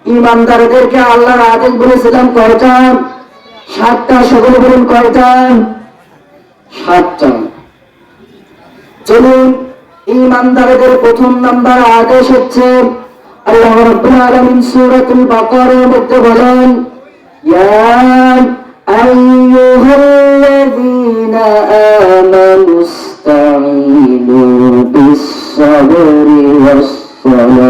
ইমানদারদেরকে আল্লাহর আদেশ বলেছিলাম কয়টা? 7টা। সকলে বলুন কয়টা? 7টা। চলুন, ইমানদারদের প্রথম নাম্বার আদেশ হচ্ছে আল্লাহ রাব্বুল আলামিন সূরাতুল বাকারার মধ্যে বলেন, ইয়া আইয়ুহাল্লাযীনা আমানুস্তাঈনু বিস-সাবরি ওয়াস-সালাহ।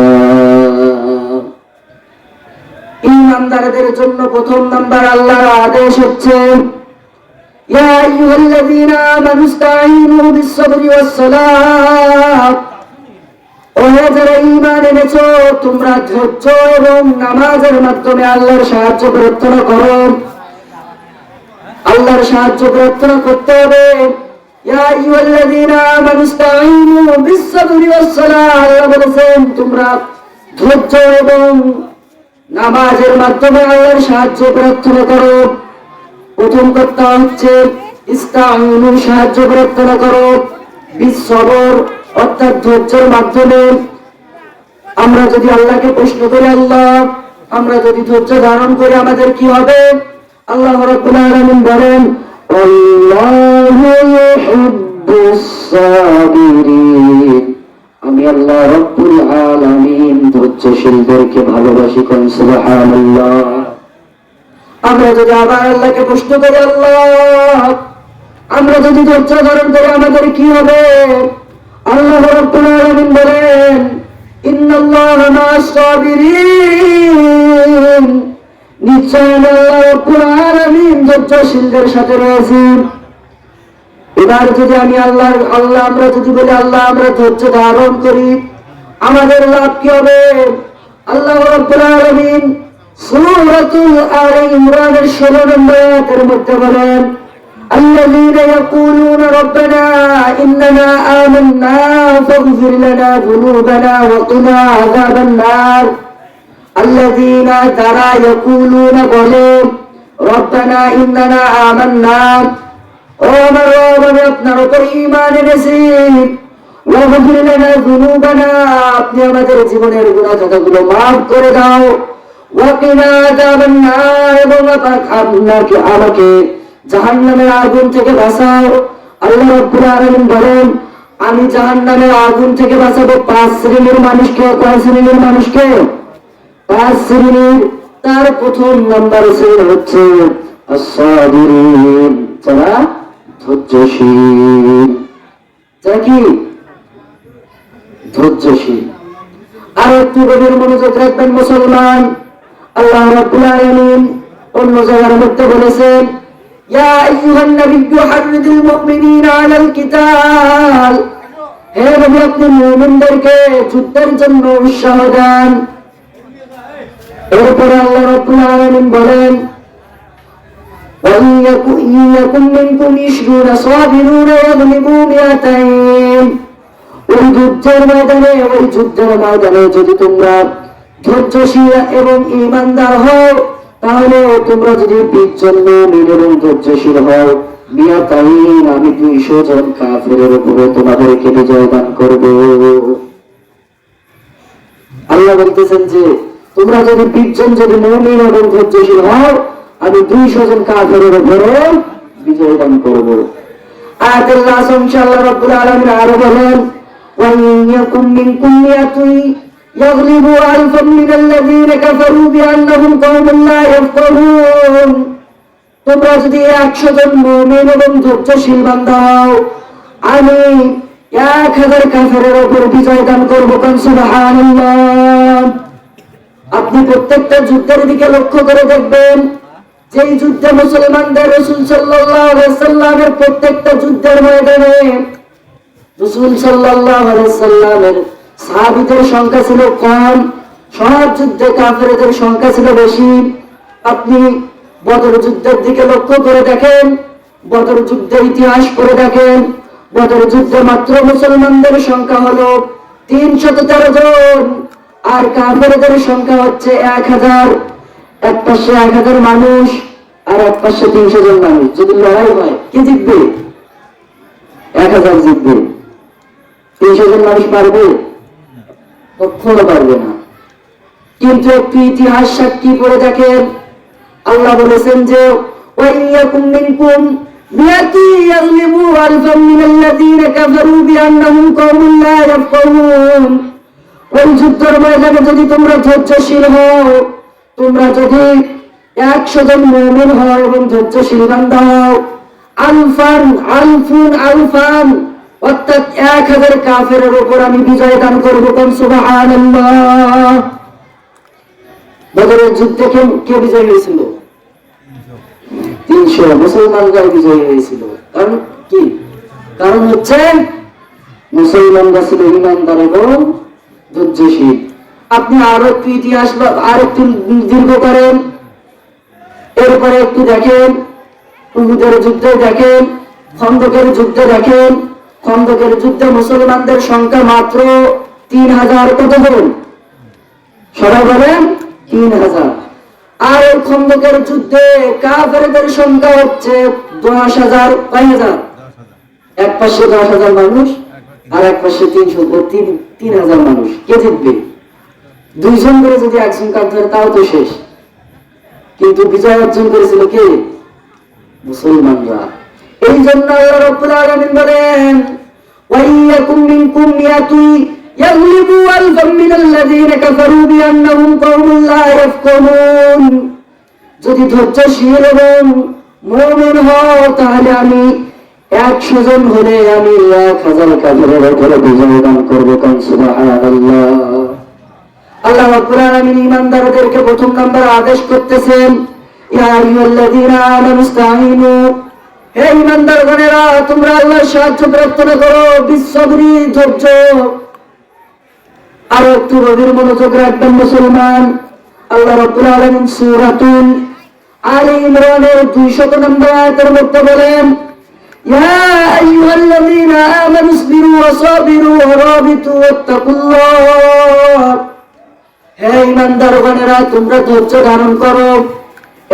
ইমানদারদের জন্য প্রথম নাম্বার আল্লাহর আদেশ হচ্ছে ইয়া আইয়ুহাল্লাযীনা আমানুস্তাঈনু বিস-সাবরি ওয়াস-সালাহ। ও যারা ঈমান এনেছো, তোমরা ধৈর্য এবং নামাজের মাধ্যমে আল্লাহর সাহায্য প্রার্থনা করো। আল্লাহর সাহায্য প্রার্থনা করতে হবে। ইয়া আইয়ুহাল্লাযীনা আমানুস্তাঈনু বিস-সাবরি ওয়াস-সালাহ। আল্লাহ বলেছেন তোমরা ধৈর্য এবং নামাজের মাধ্যমে আল্লাহর সাহায্য প্রার্থনা করো। প্রথম কথা হচ্ছে ইস্তাঈনু, সাহায্য প্রার্থনা করো, বিস-সবর অর্থাৎ ধৈর্যের মাধ্যমে। আমরা যদি আল্লাহকে প্রশ্ন করি, আল্লাহ আমরা যদি ধৈর্য ধারণ করি আমাদের কি হবে? আল্লাহ রাব্বুল আলামিন বলেন, আল্লাহু ইউহিব্বুস সাবিরিন। আমি আল্লাহ রাব্বুল আলামিন ধৈর্যশীলদেরকে ভালোবাসি। কোন সুবহানাল্লাহ। আমরা যদি আবার আল্লাহকে প্রশ্ন করি, আল্লাহ আমরা যদি ধৈর্য ধারণ করি আমাদের কি হবে? আল্লাহ রাব্বুল আলামিন বলেন, ইন্নাল্লাহা মা'আস সাবিরিন। নিশ্চয় আল্লাহ রাব্বুল আলামিন ধৈর্যশীলদের সাথে রয়েছেন। এবার যদি আমি আমরা যদি বলি আল্লাহ আমরা ধৈর্য ধারণ করি আমাদের লাভ কি হবে? আল্লাহ রাব্বুল আলামিন সূরাতুল আলে ইমরানের 16 নম্বর আয়াতের মধ্যে বলেন, الذين يقولون ربنا إننا آمنا فاغفر لنا ذنوبنا وقنا عذاب النار। الذين ترى يقولون বলেন ربنا إننا آمنا। ও আমার রব, আমি আপনার উপর ঈমান এনেছি। ওয়াগফির লানা যুনুবানা, আপনি আমাদের জীবনের গুনাহ খাতাগুলো মাফ করে দাও। ওয়াকিনা আযাবান নার, এবং আমাকে জাহান্নামের আগুন থেকে বাঁচাও। আল্লাহ রাব্বুল আলামিন বলেন, আমি জাহান্নামের আগুন থেকে বাঁচাবো 5 শ্রেণীর মানুষকে। কয় শ্রেণীর মানুষকে? 5 শ্রেণীর। তার প্রথম নাম্বার শ্রেণী হচ্ছে আস-সাবিরিন, যারা ধৈর্যশীল। যারা কি? ধৈর্যশীল। আর একটু গভীর মনোযোগ রাখবেন মুসলমান। আল্লাহ রাব্বুল আলামিন অন্য জায়গার মধ্যে বলেছেন, ইয়া আইয়ুহান নাবিয়্যু হাররিদিল মুমিনিনা আলাল কিতাল। হে নবী, আপনি মুমিনদেরকে যুদ্ধের জন্য উৎসাহ দেন। এরপরে আল্লাহ রাব্বুল আলামিন বলেন, وَإِن يَكُن مِّنكُمْ 20 صَابِرُونَ يَغْلِبُوا 200। ওই যুদ্ধের ময়দানে যদি তোমরা ধৈর্যশীল এবং ঈমানদার হও, তাহলে তোমরা যদি 20 জন মুমিন এবং ধৈর্যশীল হও, 200, আমি 200 জন কাফেরের উপরে তোমাদেরকে বিজয় দান করব। আল্লাহ বলতেছেন যে তোমরা যদি 20 জন যদি মুমিন এবং ধৈর্যশীল হও, আমি 200 জন কাফেরের উপরে বিজয় দান করব। আয়াতুল নাস ইনশাআল্লাহ রাব্বুল আলামিন আরো বলেন, ওয়া ইয়াকুম মিনকুম মিয়াতুন ইয়াগলিবু আলফাম মিনাল্লাযীনা কাফারু বিআন্নাহুম কওমুন লা ইয়াফকাহুন। তোমরা যদি 100 জন মুমিন এবং ধৈর্যশীল বান্দা হও, আমি 1000 কাফেরের উপর বিজয় দান করব। কোন সুবহানাল্লাহ। আপনি প্রত্যেকটা যুদ্ধের দিকে লক্ষ্য করে দেখবেন, যেই যুদ্ধে মুসলমানদের রাসূল সাল্লাল্লাহু আলাইহি সাল্লামের প্রত্যেকটা যুদ্ধের ময়দানে রাসূল সাল্লাল্লাহু আলাইহি সাল্লামের সাহাবীদের সংখ্যা ছিল কম, সব যুদ্ধে কাফেরদের সংখ্যা ছিল বেশি। আপনি বদর যুদ্ধের দিকে লক্ষ্য করে দেখেন, বদর যুদ্ধের ইতিহাস পড়ে দেখেন, বদর যুদ্ধে মাত্র মুসলমানদের সংখ্যা হলো 313 জন, আর কাফেরদের সংখ্যা হচ্ছে 1000। এক পাশে 1000 মানুষ আর এক পাশে 300 জন মানুষ। যদি লড়াই হয় কে জিতবে? 1000 জিতবে। 300 জন মানুষ পারবে? কখনো পারবে না। কিন্তু একটু ইতিহাস সাক্ষী করে দেখেন, আল্লাহ বলেছেন যে ওয়াইয়াকুম মিনকুম মিয়াতি ইয়াগলিবু আলফাম মিনাল্লাযীনা কাফারু বিআন্নাহুম কওমুন লা ইয়াফকাহুন। ওই যুদ্ধের ময়দানে যদি তোমরা ধৈর্যশীল হও, তোমরা যদি 100 জন মুমিন হও এবং ধৈর্যশীল বান্দা হও, আলফান অর্থাৎ 1000 কাফেরের উপর আমি বিজয় দান করবো। সুবহানাল্লাহ। বদরের যুদ্ধে কে বিজয় হয়েছিল? 300 মুসলমানরা বিজয় হয়েছিল। কারণ কি? কারণ হচ্ছে মুসলমানরা ছিল ঈমানদার এবং ধৈর্যশীল। আপনি আরো একটু ইতিহাস আর একটু দীর্ঘ করেন, এরপরে একটু দেখেন উহুদের যুদ্ধে দেখেন, খন্দকের যুদ্ধে দেখেন। খন্দকের যুদ্ধে মুসলমানদের সংখ্যা মাত্র 3000। কত বলেন? সবাই বলেন 3000। আর এই খন্দকের যুদ্ধে কাফেরদের সংখ্যা হচ্ছে 10,000। কয় হাজার? এক পাশে 10,000 মানুষ আর এক পাশে 3,000 মানুষ। কে জিতবে? 2 জন করে যদি একজন কাফের, তাও তো শেষ। কিন্তু বিজয় অর্জন করেছিল কে? মুসলমানরা। এই জন্য আল্লাহ রাব্বুল আলামিন বলেন ওয়াইয়াকুম মিনকুম মিয়াতু ইয়াগলিবু আলফাম মিনাল্লাযীনা কাফারু বিআন্নাহুম কওমুন লা ইয়াফকাহুন। যদি ধৈর্যশীল এবং মুমিন হও, তাহলে আমি 100 জন হলে আমি 1000 কাফেরের উপরে বিজয় দান করব। সুবহানাল্লাহ। আল্লাহ রাব্বুল আলামিন ঈমানদারদেরকে প্রথম নাম্বার আদেশ করতেছেন, ইয়া আইয়ুহাল্লাযীনা আমানু ইসতাঈনু। হে ঈমানদারগণেরা, তোমরা আল্লাহর সাহায্য প্রার্থনা করো বিসসবরি, ধৈর্য। আর একটু গভীর মনোযোগ রাখবেন মুসলমান। আল্লাহ রাব্বুল আলামিন সূরাতুল আলে ইমরানের 200 নম্বর আয়াতের মধ্যে বলেন, ইয়া আইয়ুহাল্লাযীনা আমানু ইসবিরু ওয়া সাবিরু ওয়া রাবিতু ওয়াত্তাকুল্লাহ। হে ঈমানদারগণেরা, তোমরা ধৈর্য ধারণ করো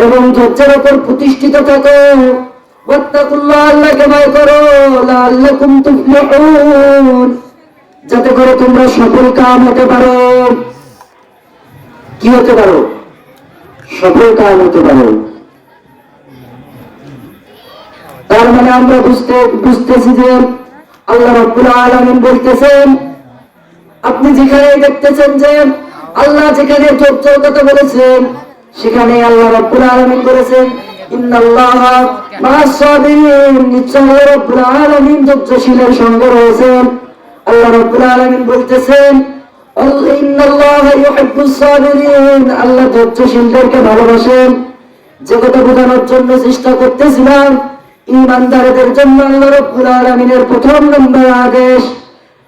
এবং ধৈর্যের উপর প্রতিষ্ঠিত থাকো। ওয়াত্তাকুল্লাহ, আল্লাহকে ভয় করো। লাআল্লাকুম তুফলিহুন, যাতে করে তোমরা সফল কাম হতে পারো। কি হতে পারো? সফল কাম হতে পারো। তার মানে আমরা বুঝতেছি যে আল্লাহ রাব্বুল আলামিন বলতেছেন, আপনি যেখানে দেখতেছেন যে আল্লাহ যেখানে ধৈর্যের কথা বলেছেন, সেখানে আল্লাহ রাব্বুল আলামিন বলেছেন ইন্নাল্লাহা মা'আস সাবিরিন। নিশ্চয় আল্লাহ রাব্বুল আলামিন ধৈর্যশীলের সঙ্গে রয়েছেন। আল্লাহ রাব্বুল আলামিন বলতেছেন ইন্নাল্লাহা ইউহিব্বুস সাবিরিন। আল্লাহ ধৈর্যশীলদেরকে ভালোবাসেন। যে কথা বোঝানোর জন্য চেষ্টা করতেছিলাম, ঈমানদারদের জন্য আল্লাহ রাব্বুল আলামিনের প্রথম নম্বর আদেশ,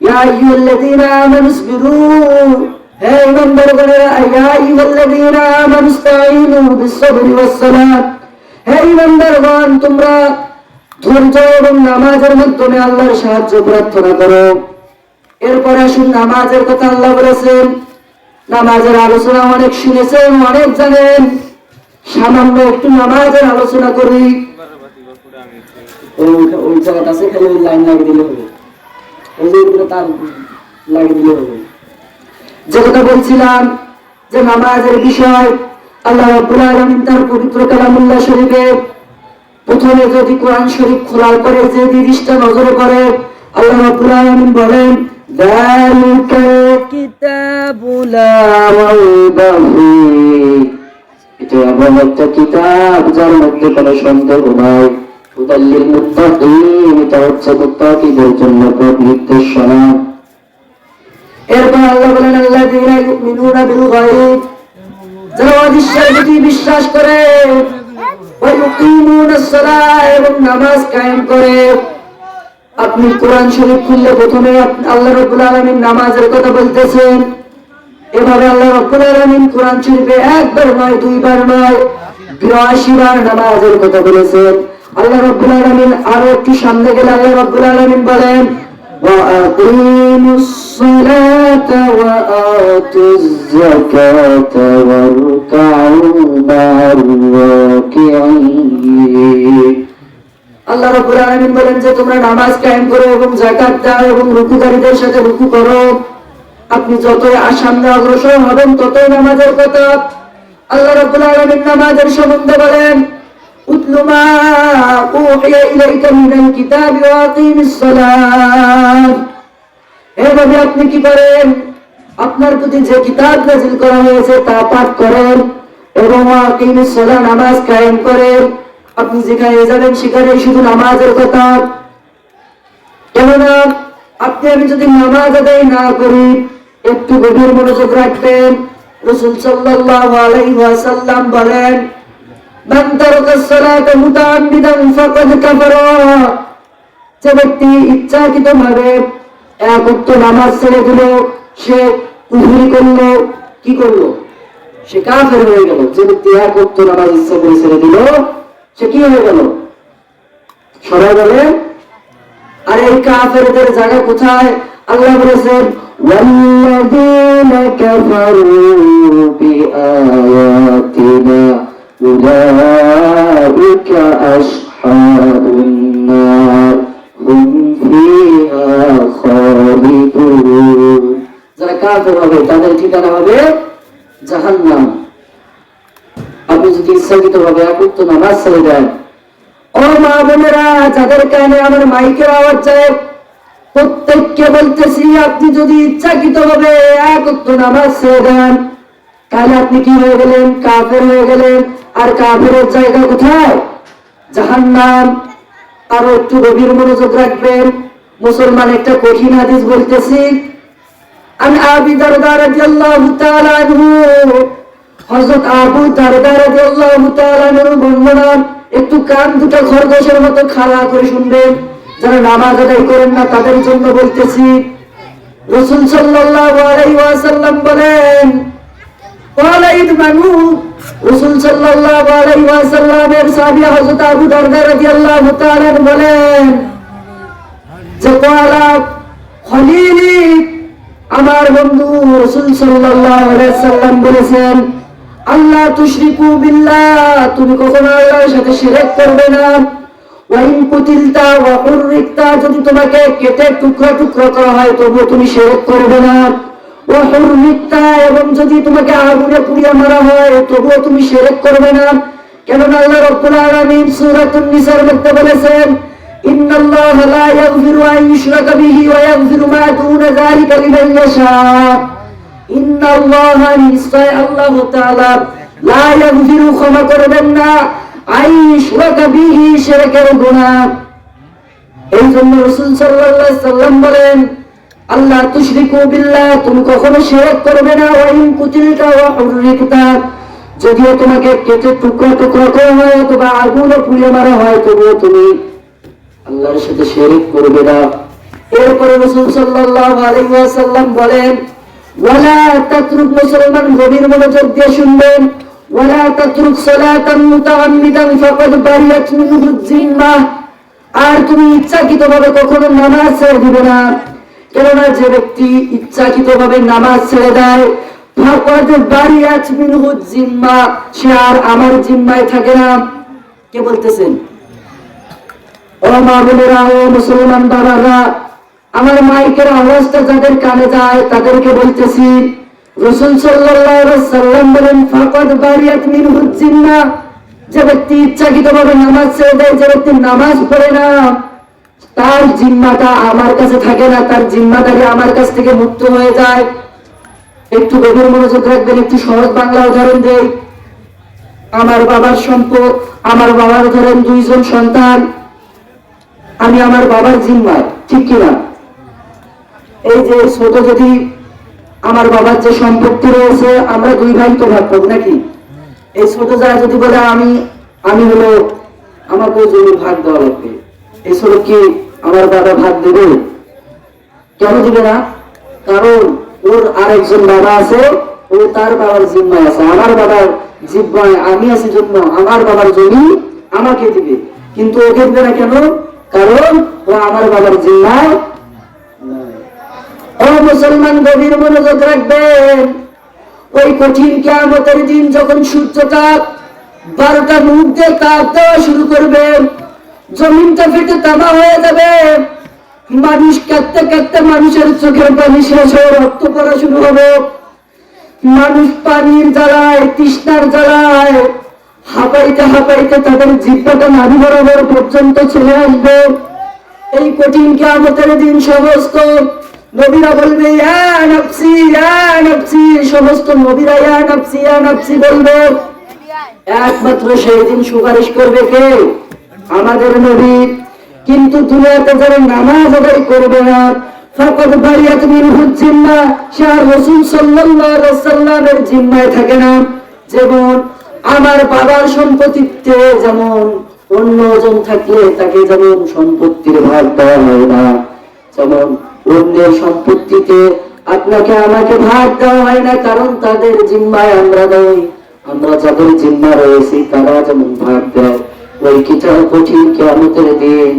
ইয়া আইয়ুহাল্লাযীনা আমানু ইসবিরু। হে ঈমানদারগণেরা, ইয়া আইয়ুহাল্লাযীনা আমানু ইসতাঈনু বিসসবরি ওয়াস সালাত। হে ঈমানদারগণ, তোমরা ধৈর্য এবং নামাজের মাধ্যমে আল্লাহর সাহায্য প্রার্থনা করো। এরপর আসুন নামাজের কথা আল্লাহ বলেছেন। নামাজের আলোচনা অনেক শুনেছেন, অনেক জানেন। সামান্য একটু নামাজের আলোচনা করি। ওই জায়গাটা আছে, খালি ওই লাইন লাগিয়ে দিলে হবে, ওই যে তার লাগিয়ে দিলে হবে। যে কথা বলছিলাম যে নামাজের বিষয়, আল্লাহ রাব্বুল আলামিন তার পবিত্র কালামুল্লাহ শরীফে প্রথমে যদি কোরআন শরীফ খোলার পরে যে জিনিসটা নজরে পড়ে, আল্লাহ রাব্বুল আলামিন বলেন যালিকাল কিতাবু লা রাইবা ফীহ। এটা এমন একটা কিতাব যার মধ্যে কোনো সন্দেহ নাই। হুদাল লিল মুত্তাকিন, এটা হচ্ছে মুত্তাকিদের জন্য পথ নির্দেশনা। এরপর আল্লাহ বলেন আল্লাযীনা ইউমিনুনা বিল গায়ব, যারা অদৃশ্যের প্রতি বিশ্বাস করে, ওয়া ইউকিমুনাস সালাহ, এবং নামাজ কায়েম করে। আপনি কোরআন শরীফ খুললে প্রথমে আল্লাহ রাব্বুল আলামিন নামাজের কথা বলতেছেন। এভাবে আল্লাহ রাব্বুল আলামিন কোরআন শরীফে একবার নয়, দুইবার নয়, 82 বার নামাজের কথা বলেছেন। আল্লাহ রাব্বুল আলামিন আরো একটু সামনে গেলে আল্লাহ রাব্বুল আলামিন বলেন ওয়া আকিমুস সালাতা ওয়া আতুজ যাকাতা ওয়ারকাউ মা'আর রাকিঈন। আল্লাহ রাব্বুল আলামিন বলেন যে তোমরা নামাজ কায়েম করো এবং যাকাত দাও এবং রুকুকারীদের সাথে রুকু করো। আপনি যতই সামনে অগ্রসর হবেন ততই নামাজের কথা। আল্লাহ রাব্বুল আলামিন নামাজের সম্বন্ধে বলেন, উতলু মা উহিয়া ইলাইকা মিনাল কিতাবি ওয়া আকিমিস সালাত। এভাবে আপনি কি করেন? আপনার প্রতি যে কিতাব নাযিল করা হয়েছে তা পাঠ করেন এবং আকিমিস সালাত, নামাজ কায়েম করেন। আপনি যেখানে যাবেন সেখানে শুধু নামাজের কথা। কেননা আপনি আমি যদি নামাজ আদায় না করি, একটু গভীর মনোযোগ রাখবেন। রাসূল সাল্লাল্লাহু আলাইহি ওয়াসাল্লাম বলেন, মান তারাকাস সালাতা মুতাআম্মিদান ফাকাদ কাফারা। যে ব্যক্তি ইচ্ছাকৃতভাবে এক ওয়াক্ত নামাজ ছেড়ে দিল, সে কুফরি করলো। কি করলো? সে কাফের হয়ে গেল। যে ব্যক্তি এক ওয়াক্ত নামাজ ইচ্ছা করে ছেড়ে দিল, সে কি হয়ে গেল? সবাই বলে। আর এই কাফেরদের জায়গা কোথায়? আল্লাহ বলেছেন, ওয়াল্লাযীনা কাফারু বিআয়াতিনা উলাইকা আসহাবুন নার হুম ফিহা খালিদুন। যারা কাফের হবে তাদের ঠিকানা হবে জাহান্নাম। আপনি যদি ইচ্ছাকৃতভাবে এক ওয়াক্ত নামাজ ছেড়ে দেন, ও মা বোনেরা, যাদের কানে আমার মাইকের আওয়াজ যায়, প্রত্যেককে বলতেছি, আপনি যদি ইচ্ছাকৃতভাবে এক ওয়াক্ত নামাজ ছেড়ে দেন, তাহলে আপনি কি হয়ে গেলেন? কাফের হয়ে গেলেন। আর কাফেরের জায়গা কোথায়? জাহান্নাম। আরো একটু গভীর মনোযোগ রাখবেন। মুসলমান একটা কঠিন হাদিস বলতেছি। আন আবি দারদা রাদিয়াল্লাহু তাআলা আনহু, হযরত আবু দারদা রাদিয়াল্লাহু তাআলা আনহু বর্ণনা। একটু কান দুটো খরগোশের মতো খাড়া করে শুনবেন। যারা নামাজ আদায় করেন না তাদের জন্য বলতেছি। রাসূল সাল্লাল্লাহু আলাইহি ওয়াসাল্লাম বলেন, ক্বালা ইদমানু। রাসূল সাল্লাল্লাহু আলাইহি ওয়াসাল্লামের সাহাবী হযরত আবু দারদা রাদিয়াল্লাহু তাআলা বলেন যে, ক্বালা খলিলি, আমার বন্ধু রাসূল সাল্লাল্লাহু আলাইহি ওয়াসাল্লাম বলেছেন, আল্লাহ তুশরিকু বিল্লাহ, তুমি কখনো আল্লাহর সাথে শিরক করবে না। ওয়া ইন কুতিলতা ওয়া হুররিকতা, যদি তোমাকে কেটে টুকরা টুকরা করা হয় তবুও তুমি শিরক করবে না। ওয়া হুররিকতা, এবং যদি তোমাকে আগুনে পুড়িয়ে মারা হয় তবুও তুমি শিরক করবে না। কেননা আল্লাহ রাব্বুল আলামিন সূরাতুন নিসার মধ্যে বলেছেন, ইন্নাল্লাহা লা ইয়াগফিরু আন ইউশরাকা বিহি ওয়া ইয়াগফিরু মা দুনা যালিকা লিমান ইয়াশা। ইন্নাল্লাহা, নিশ্চয় আল্লাহ তাআলা, লা ইয়াগফিরু, ক্ষমা করবেন না, আন ইউশরাকা বিহি, শিরকের গুনাহ। এই জন্য রাসূল সাল্লাল্লাহু আলাইহি ওয়াসাল্লাম বলেন, আল্লাহ তুশরিকু বিল্লাহ, তুমি কখনো শিরক করবে না। ওয়া ইন কুতিলতা ওয়া হুররিকতা, যদিও তোমাকে কেটে টুকরা টুকরা করা হয় অথবা আগুনে পুড়িয়ে মারা হয় তবুও তুমি আল্লাহর সাথে শিরক করবে না। এরপরে রাসূল সাল্লাল্লাহু আলাইহি ওয়াসাল্লাম বলেন, ওয়ালা তাতরুক, মুসলমান গভীর মনোযোগ দিয়ে শুনবেন, ওয়ালা তাতরুক সালাতান মুতাআম্মিদান ফাকাদ বারিয়াত মিনহু যিম্মাহ। আর তুমি ইচ্ছাকৃতভাবে কখনো নামাজ ছেড়ে দিবে না। কেননা যে ব্যক্তি ইচ্ছাকৃতভাবে নামাজ ছেড়ে দেয়, ফাকাদ বারিয়াত মিনহু যিম্মাহ, সে আর আমার জিম্মায় থাকে না। কে বলতেছেন? ও মা বোনেরা, ও মুসলমান বাবারা, আমার মাইকের আওয়াজটা যাদের কানে যায় তাদেরকে বলতেছি, রাসূল সাল্লাল্লাহু আলাইহি ওয়াসাল্লাম বলেন, ফাকাদ বারিয়াত মিনহু যিম্মাহ, যে ব্যক্তি ইচ্ছাকৃতভাবে নামাজ ছেড়ে দেয়, যে ব্যক্তি নামাজ পড়ে না, তার জিম্মাটা আমার কাছে থাকে না, তার জিম্মাদারি আমার কাছ থেকে মুক্ত হয়ে যায়। একটু গভীর মনোযোগ রাখবেন। একটু সহজ বাংলা উদাহরণ দেই। আমার বাবার সম্পদ, আমার বাবার ধরেন 2 জন সন্তান, আমি আমার বাবার জিম্মায়, ঠিক কিনা? এই যে ছোট, যদি আমার বাবার যে সম্পত্তি রয়েছে, আমরা 2 ভাই তো ভাগ পাবো নাকি? এই ছোট যারা যদি বলে আমি হলো, আমাকে জমি ভাগ দেওয়া লাগবে, এই ছোট কি আমার বাবা ভাগ দেবে? কেন দিবে না? কারণ ওর আরেকজন বাবা আছে, ও তার বাবার জিম্মায় আছে। আমার বাবার জিম্মায় আমি আছি জন্য আমার বাবার জমি আমাকে দিবে, কিন্তু ওকে দিবে না। কেন? কারণ ও আমার বাবার জিম্মায়। ও মুসলমান, গভীর মনোযোগ রাখবেন। ওই কঠিন কিয়ামতের দিন যখন সূর্যটা 12টা মুখ দিয়ে তাপ দেওয়া শুরু করবে, জমিনটা ফেটে তামা হয়ে যাবে, মানুষ কাঁদতে কাঁদতে মানুষের চোখের পানি শেষ হয়ে রক্ত পড়া শুরু হবে। মানুষ পানির জ্বালায়, তৃষ্ণার জ্বালায় হাঁপাইতে হাঁপাইতে তাদের জিহ্বাটা নাভি বরাবর পর্যন্ত চলে আসবে। এই কঠিন কিয়ামতের দিন সমস্ত নবীরা বলবে ইয়া নাফসি ইয়া নাফসি, সমস্ত নবীরা ইয়া নাফসি ইয়া নাফসি বলবে। একমাত্র সেই দিন সুপারিশ করবে কে? আমাদের নবী। কিন্তু দুনিয়াতে যারা নামাজ আদায় করবে না, ফাকাদ বারিয়াত মিনহু জিম্মাহ, সে আর রাসূল সাল্লাল্লাহু আলাইহি ওয়াসাল্লামের জিম্মায় থাকে না। যেমন আমার বাবার সম্পত্তিতে যেমন অন্যজন থাকলে তাকে যেমন সম্পত্তির ভাগ দেওয়া হয় না, যেমন অন্যের সম্পত্তিতে আপনাকে আমাকে ভাগ দেওয়া হয় না, কারণ তাদের জিম্মায় আমরা নই। আমরা যাদের জিম্মা রয়েছি তারা যেমন ভাগ দেয়, ওই কিতাব কঠিন কিয়ামতের দিন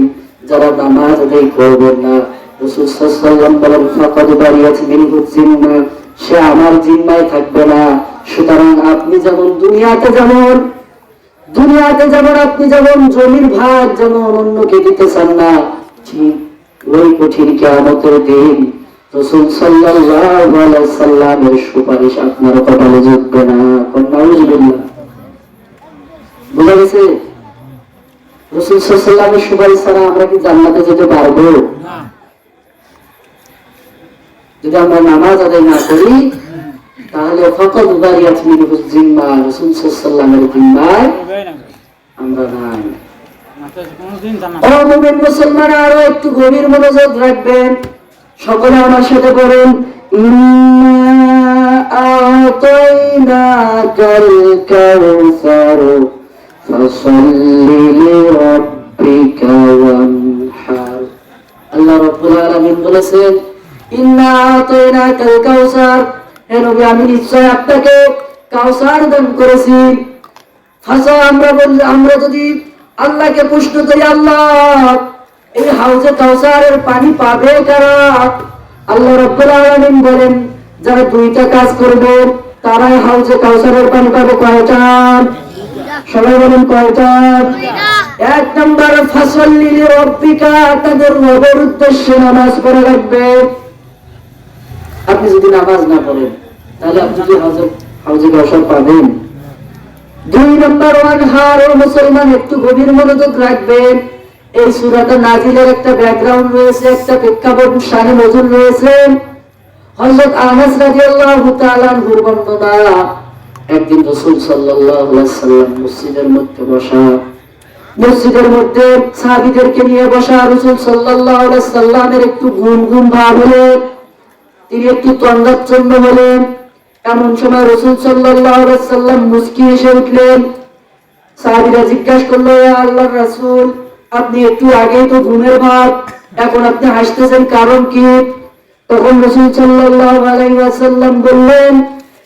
যারা নামাজ আদায় করবেন না, রাসূল সাল্লাল্লাহু আলাইহি ওয়াসাল্লাম বলেন ফাকাদ বারিয়াত মিনহু জিম্মাহ, সে আমার জিম্মায় থাকবে না। সুতরাং আপনি যেমন দুনিয়াতে যেমন আপনি যেমন জমির ভাগ যেমন অন্যকে দিতে চান না, ঠিক ওই কঠিন কিয়ামতের দিন রাসূল সাল্লাল্লাহু আলাইহি ওয়াসাল্লামের সুপারিশ আপনার কপালে জুটবে না। নাউযুবিল্লাহ। বুঝা গেছে? রাসূল সাল্লাল্লাহু আলাইহি ওয়াসাল্লামের সুপারিশ ছাড়া আমরা কি জান্নাতে যেতে পারবো? না। যদি আমরা নামাজ আদায় না করি তাহলে ফাকাদ বারিয়াত মিনহু জিম্মাহ, রাসূল সাল্লাল্লাহু আলাইহি ওয়াসাল্লামের জিম্মায় আমরা নাই। ও মুমিন মুসলমান, আরো একটু গভীর মনোযোগ রাখবেন। সকলে আমার সাথে বলেন ইন্না আ'তাইনাকাল কাউসার ফাসাল্লি লিরাব্বিকা ওয়ানহার। আল্লাহ রাব্বুল আলামিন বলেছেন ইন্না আ'তাইনাকাল কাউসার, হে নবী আমি নিশ্চয় আপনাকে কাউসার দান করেছি। ফাসা, আমরা যদি আল্লাহকে প্রশ্ন করি আল্লাহ এই হাউজে কাউসারের পানি পাবে কারা? আল্লাহ রাব্বুল আলামিন বলেন যারা দুইটা কাজ করবে তারাই হাউজে কাউসারের পানি পাবে। কয়টা? সবাই বলেন কয়টা? এক নম্বর ফাসাল্লি লিরাব্বিকা, তাদের রবের উদ্দেশ্যে নামাজ পড়ে রাখবে। আপনি যদি নামাজ না পড়েন তাহলে আপনি কি হাউজে কাউসার পাবেন? দুই নম্বর ওয়ানহার, ও মুসলমান একটু গভীর মনোযোগ রাখবেন। এই সূরাটা নাজিলের একটা ব্যাকগ্রাউন্ড রয়েছে, একটা প্রেক্ষাপট শানে নজুল রয়েছে। হযরত আনাস রাদিয়াল্লাহু তাআলা আনহুর বর্ণনা, একদিন রাসূল সাল্লাল্লাহু আলাইহি ওয়াসাল্লাম মসজিদের মধ্যে সাহাবীদেরকে নিয়ে বসা। রাসূল সাল্লাল্লাহু আলাইহি ওয়াসাল্লামের একটু ঘুম ভাব হলো, তিনি একটু তন্দ্রাচ্ছন্ন হলেন। এমন সময় রাসূল সাল্লাল্লাহু আলাইহি ওয়াসাল্লাম মুস্কি হেসে উঠলেন। সাহাবীরা জিজ্ঞাসা করলো, ইয়া আল্লাহর রাসূল, আপনি একটু আগেই তো ঘুমের ভাব, এখন আপনি হাসতেছেন, কারণ কি? তখন রাসূল সাল্লাল্লাহু আলাইহি ওয়াসাল্লাম বললেন,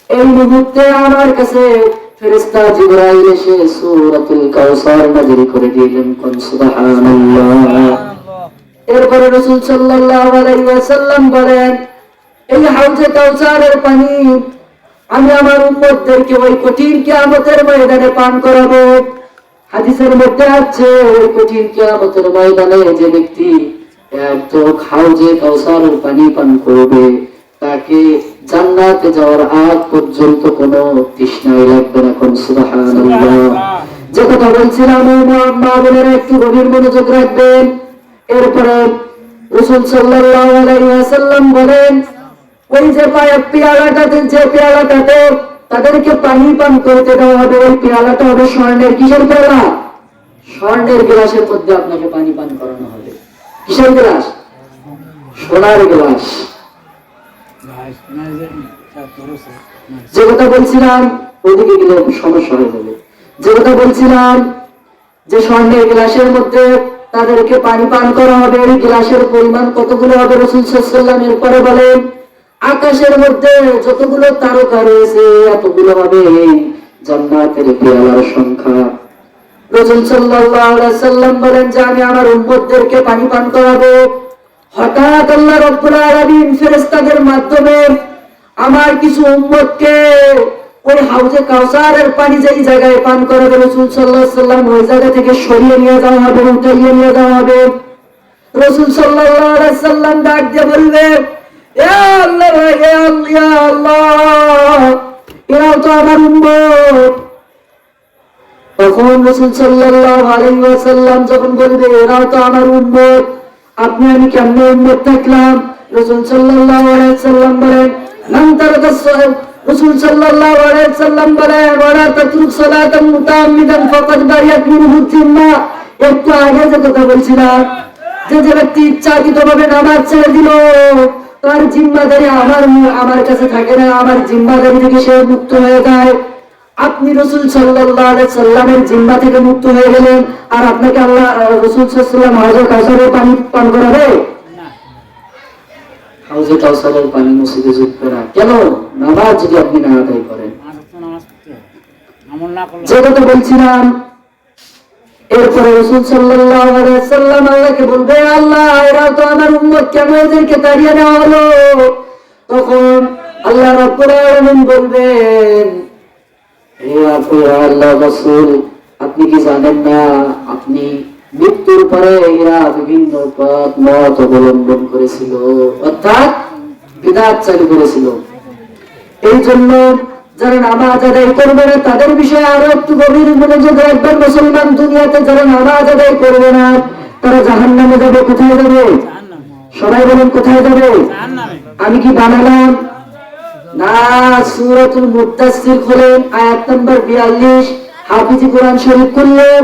এই মুহূর্তে আমার কাছে ফেরেশতা জিবরাইল এসে সূরাতুল কাউসার নাযিল করে দিলেন। কোন সুবহানাল্লাহ। এরপরে রাসূল সাল্লাল্লাহু আলাইহি ওয়াসাল্লাম বলেন, এই হাউজে কাউসারের পানি আমি আমার উম্মতদেরকে ওই কঠিন কিয়ামতের ময়দানে পান করাবো। হাদিসের মধ্যে আছে ওই কঠিন কিয়ামতের ময়দানে যে ব্যক্তি এক হাউজে কাউসারের পানি পান করবে তাকে জান্নাতে যাওয়ার আগ পর্যন্ত কোনো তৃষ্ণাই লাগবে না। কোন সুবহানাল্লাহ। যে কথা বলছিলাম মা বোনেরা একটু গভীর মনোযোগ রাখবেন। এরপরে রাসূল সাল্লাল্লাহু আলাইহি ওয়াসাল্লাম বলেন, ওই যে পেয়ালাটাতে তাদেরকে পানি পান করতে দেওয়া হবে, ওই পেয়ালাটা হবে স্বর্ণের। কিসের পেয়ালা? স্বর্ণের গ্লাসের মধ্যে আপনাকে পানি পান করানো হবে। কিসের গ্লাস? সোনার গ্লাস। যে কথা বলছিলাম ওইদিকে গেলে সমস্যা হয়ে যাবে। যে কথা বলছিলাম যে স্বর্ণের গ্লাসের মধ্যে তাদেরকে পানি পান করা হবে, এই গ্লাসের পরিমাণ কতগুলো হবে? রাসূল সাল্লাল্লাহু আলাইহি ওয়াসাল্লাম এরপরে বলেন, আকাশের মধ্যে যতগুলো তারকা রয়েছে এতগুলো হবে জান্নাতের পেয়ালার সংখ্যা। রাসূল সাল্লাল্লাহু আলাইহি ওয়াসাল্লাম বলেন যে আমি আমার উম্মতদেরকে পানি পান করাবো। হঠাৎ আল্লাহ রাব্বুল আলামিন ফেরেশতাদের মাধ্যমে আমার কিছু উম্মতকে ওই হাউজে কাউসারের পানি যেই জায়গায় পান করাবে রাসূল সাল্লাল্লাহু আলাইহি ওয়াসাল্লাম ওই জায়গা থেকে সরিয়ে নিয়ে যাওয়া হবে, উঠাইয়ে নিয়ে যাওয়া হবে। রাসূল সাল্লাল্লাহু আলাইহি সাল্লাম ডাক দিয়ে বললেন, ইয়া আল্লাহ, ইয়া আল্লাহ, এরাও তো আমার উম্মত। তখন রাসূল সাল্লাল্লাহু আলাইহি ওয়াসাল্লাম যখন বলবে এরাও তো আমার উম্মত, আপনি আমি কেমনে উম্মত থাকলাম? রাসূল সাল্লাল্লাহু আলাইহি ওয়াসাল্লাম বলেন, মান তারাকা সালাত, রাসূল সাল্লাল্লাহু আলাইহি ওয়াসাল্লাম বলেন, ওয়ালা তাতরুক সালাতান মুতাআম্মিদান ফাকাদ বারিয়াত মিনহু যিম্মা। একটু আগে যে কথা বলছিলাম, যে ব্যক্তি ইচ্ছাকৃতভাবে নামাজ ছেড়ে দিল, তার জিম্মাদারি আমার কাছে থাকে না, আমার জিম্মাদারি থেকে সে মুক্ত হয়ে যায়। আপনি রাসূল সাল্লাল্লাহু আলাইহি সাল্লামের জিম্মা থেকে মুক্ত হয়ে গেলেন, আর আপনাকে আল্লাহ রাসূল সাল্লাল্লাহু আলাইহি ওয়াসাল্লাম হাউজে কাউসারের পানি পান করাবে? হাউজে কাউসারের পানি নসিবে জুটবে না। কেন? নামাজ যদি আপনি না আদায় করেন। যে কথা বলছিলাম, এরপরে রাসূল সাল্লাল্লাহু আলাইহি ওয়াসাল্লাম আল্লাহকে বলবে, আল্লাহ এরা তো আমার উম্মত, কেন এদেরকে তাড়িয়ে দেওয়া হলো? তখন আল্লাহ রাব্বুল আলামিন বলবেন, হে আল্লাহ রাসূল, আপনি কি জানেন না, আপনি মৃত্যুর পরে এরা বিভিন্ন পথ মত অবলম্বন করেছিল, অর্থাৎ বিদআত চালু করেছিল। এই জন্য যারা নামাজ আদায় করবে না তাদের বিষয়ে আরো একটু গভীর মনোযোগ রাখবেন। মুসলমান দুনিয়াতে যারা নামাজ আদায় করবে না তারা জাহান্নামে যাবে। কোথায় যাবে? সবাই বলেন কোথায় যাবে? আমি কি বানালাম না? সূরাতুল মুদ্দাসসির খোলেন, আয়াত নম্বর 42, হাফিজি কোরআন শরীফ খুললেন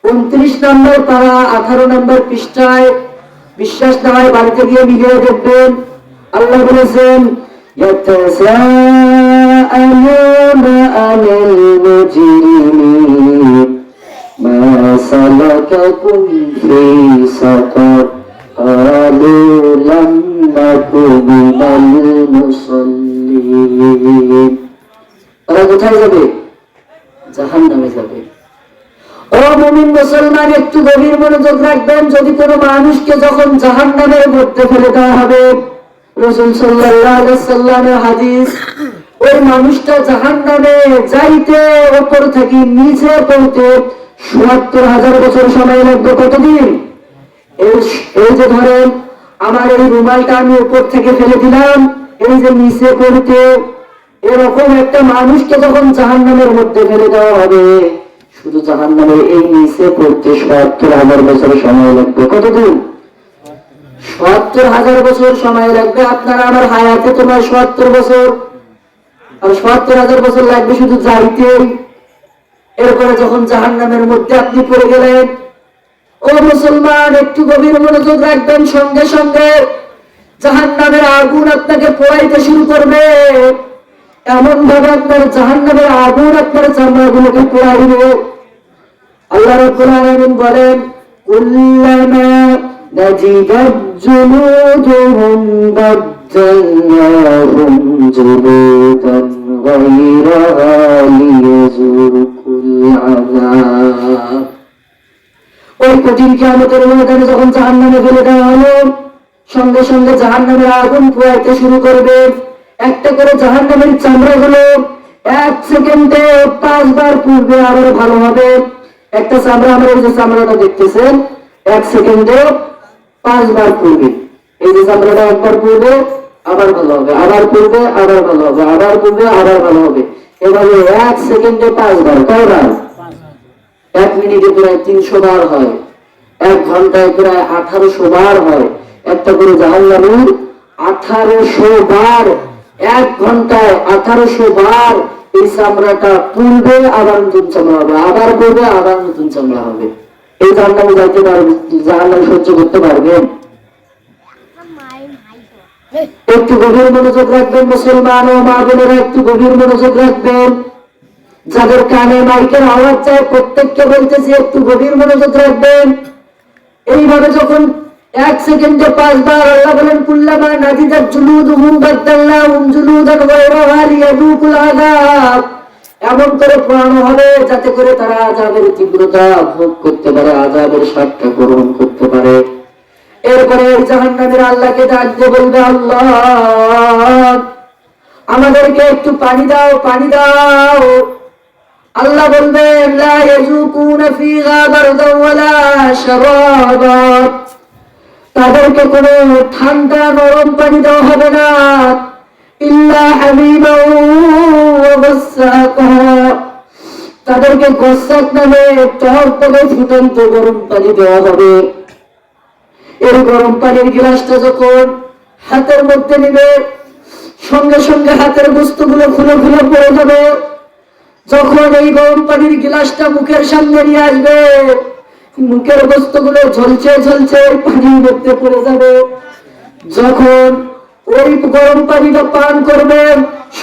29 নম্বর পারা 18 নম্বর পৃষ্ঠায়। বিশ্বাস না হয় বাড়িতে গিয়ে মিলিয়ে দেখবেন। আল্লাহ বলেছেন, ইয়াতাসাআলুনা আনিল মুজরিমিন মা সালাকাকুম ফি সাকার ক্বালু লাম নাকু মিনাল মুসাল্লিন। তারা কোথায় যাবে? জাহান্নামে যাবে। ও মুমিন মুসলমান, একটু গভীর মনোযোগ রাখবেন। যদি কোনো মানুষকে যখন জাহান্নামের মধ্যে ফেলে দেওয়া হবে, রাসূল সাল্লাল্লাহু আলাইহি সাল্লামের হাদিস, ওই মানুষটা জাহান্নামে যাইতে উপর থেকে নিচে পড়তে ৭৭,০০০ বছর সময় লাগবে। কতদিন? এই যে ধরেন আমার এই রুমালটা আমি উপর থেকে ফেলে দিলাম, এই যে নিচে পড়তে, এরকম একটা মানুষকে যখন জাহান্নামের মধ্যে ফেলে দেওয়া হবে, শুধু জাহান্নামের এই নিচে পড়তে ৭৭,০০০ বছর সময় লাগবে। কতদিন? ৭০,০০০ বছর সময় লাগবে। আপনার আমার হায়াতে তোমার ৭০ বছর, আর ৭০,০০০ বছর লাগবে শুধু যাইতে। এরপরে যখন জাহান্নামের মধ্যে আপনি পড়ে গেলেন, ও মুসলমান একটু গভীর মনোযোগ রাখবেন। সঙ্গে সঙ্গে জাহান্নামের আগুন আপনাকে পোড়াইতে শুরু করবে। এমন ভাবে আপনার জাহান্নামের আগুন আপনার চামড়াগুলোকে পোড়াইবে। আল্লাহ রাব্বুল আলামিন বলেন, কুল্লামা নাজিদাত জুলুদুহুম বাদদালনাহুম জুলুদান গায়রাহা লিয়াযুকুল আযাব। ওই কঠিন কিয়ামতের ময়দানে যখন জাহান্নামে ফেলে দেওয়া হলো, সঙ্গে সঙ্গে জাহান্নামের আগুন পোড়াইতে শুরু করবে। একটা করে জাহান্নামের চামড়াগুলো 1 সেকেন্ডে 5 বার পুড়বে, আরো ভালো হবে। একটা চামড়া, আমরা এই যে চামড়াটা দেখতেছেন, 1 সেকেন্ডে 5 বার পুড়বে। এই যে চামড়াটা একবার পুড়বে, আবার ভালো হবে, আবার পুড়বে, আবার ভালো হবে, আবার পুড়বে, আবার ভালো হবে। এভাবে 1 সেকেন্ডে 5 বার। কয়বার? 1 মিনিটে প্রায় 300 বার হয়, 1 ঘন্টায় প্রায় 1800 বার হয়। একটা করে জাহান্নামের 1800 বার, 1 ঘন্টায় 1800 বার এই চামড়াটা পুড়বে, আবার নতুন চামড়া হবে, আবার পুড়বে, আবার নতুন চামড়া হবে। এই জাহান্নামে যাইতে পারবে? জাহান্নাম সহ্য করতে পারবেন? একটু গভীর মনোযোগ রাখবেন মুসলমান ও মা বোনেরা, একটু গভীর মনোযোগ রাখবেন। যাদের কানে মাইকের আওয়াজ চায় প্রত্যেককে বলতেছি একটু গভীর মনোযোগ রাখবেন। এইভাবে যখন 1 সেকেন্ডে 5 বার, আল্লাহ বলেন, কুল্লামা নাজিদাত জুলুদুহুম বাদদালনাহুম জুলুদান গায়রাহা লিয়াযুকুল আযাব। এমন করে পোড়ানো হবে যাতে করে তারা আযাবের তীব্রতা ভোগ করতে পারে, আযাবের স্বাদটা গ্রহণ করতে পারে। এরপরে জাহান্নামের আল্লাহকে ডাক দিয়ে বলবে, আল্লাহ আমাদেরকে একটু পানি দাও, পানি দাও। আল্লাহ বলবেন, লা ইয়াযুকুনা ফীহা বারদান ওয়ালা শারাবা। তাদেরকে কোনো ঠান্ডা গরম পানি দেওয়া হবে না, ইল্লা হামিমান ওয়া গাসসাকা, তাদেরকে গোসাক নামে টকটকে ফুটন্ত গরম পানি দেওয়া হবে। এই গরম পানির গ্লাসটা যখন হাতের মধ্যে নিবে, সঙ্গে সঙ্গে হাতের বস্তুগুলো খুলে খুলে পড়ে যাবে। যখন এই গরম পানির গ্লাসটা মুখের সামনে নিয়ে আসবে, মুখের বস্তুগুলো ঝলছে ঝলছে পানির মধ্যে পড়ে যাবে। যখন ওই গরম পানিটা পান করবে,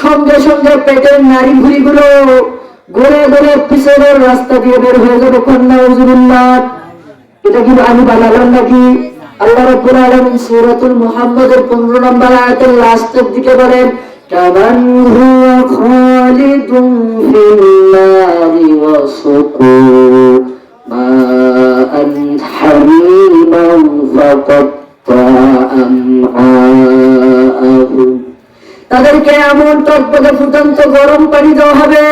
সঙ্গে সঙ্গে পেটের নাড়ি ভুঁড়িগুলো গড়ে গড়ে পিছনের রাস্তা দিয়ে বের হয়ে যাবে। কন্যা উজুবিল্লাহ, এটা কি আমি বানালাম নাকি? আল্লাহ রাব্বুল আলামিন সূরাতুল মুহাম্মাদের 15 নম্বর আয়াতের লাস্টের দিকে বলেন, কামান হুয়া খালিদুন ফিল নারি ওয়া সুকু মাআন হামিমান ফাকাত্তা আমআআহু, তাদেরকে এমন টকবকে ফুটন্ত গরম পানি দেওয়া হবে,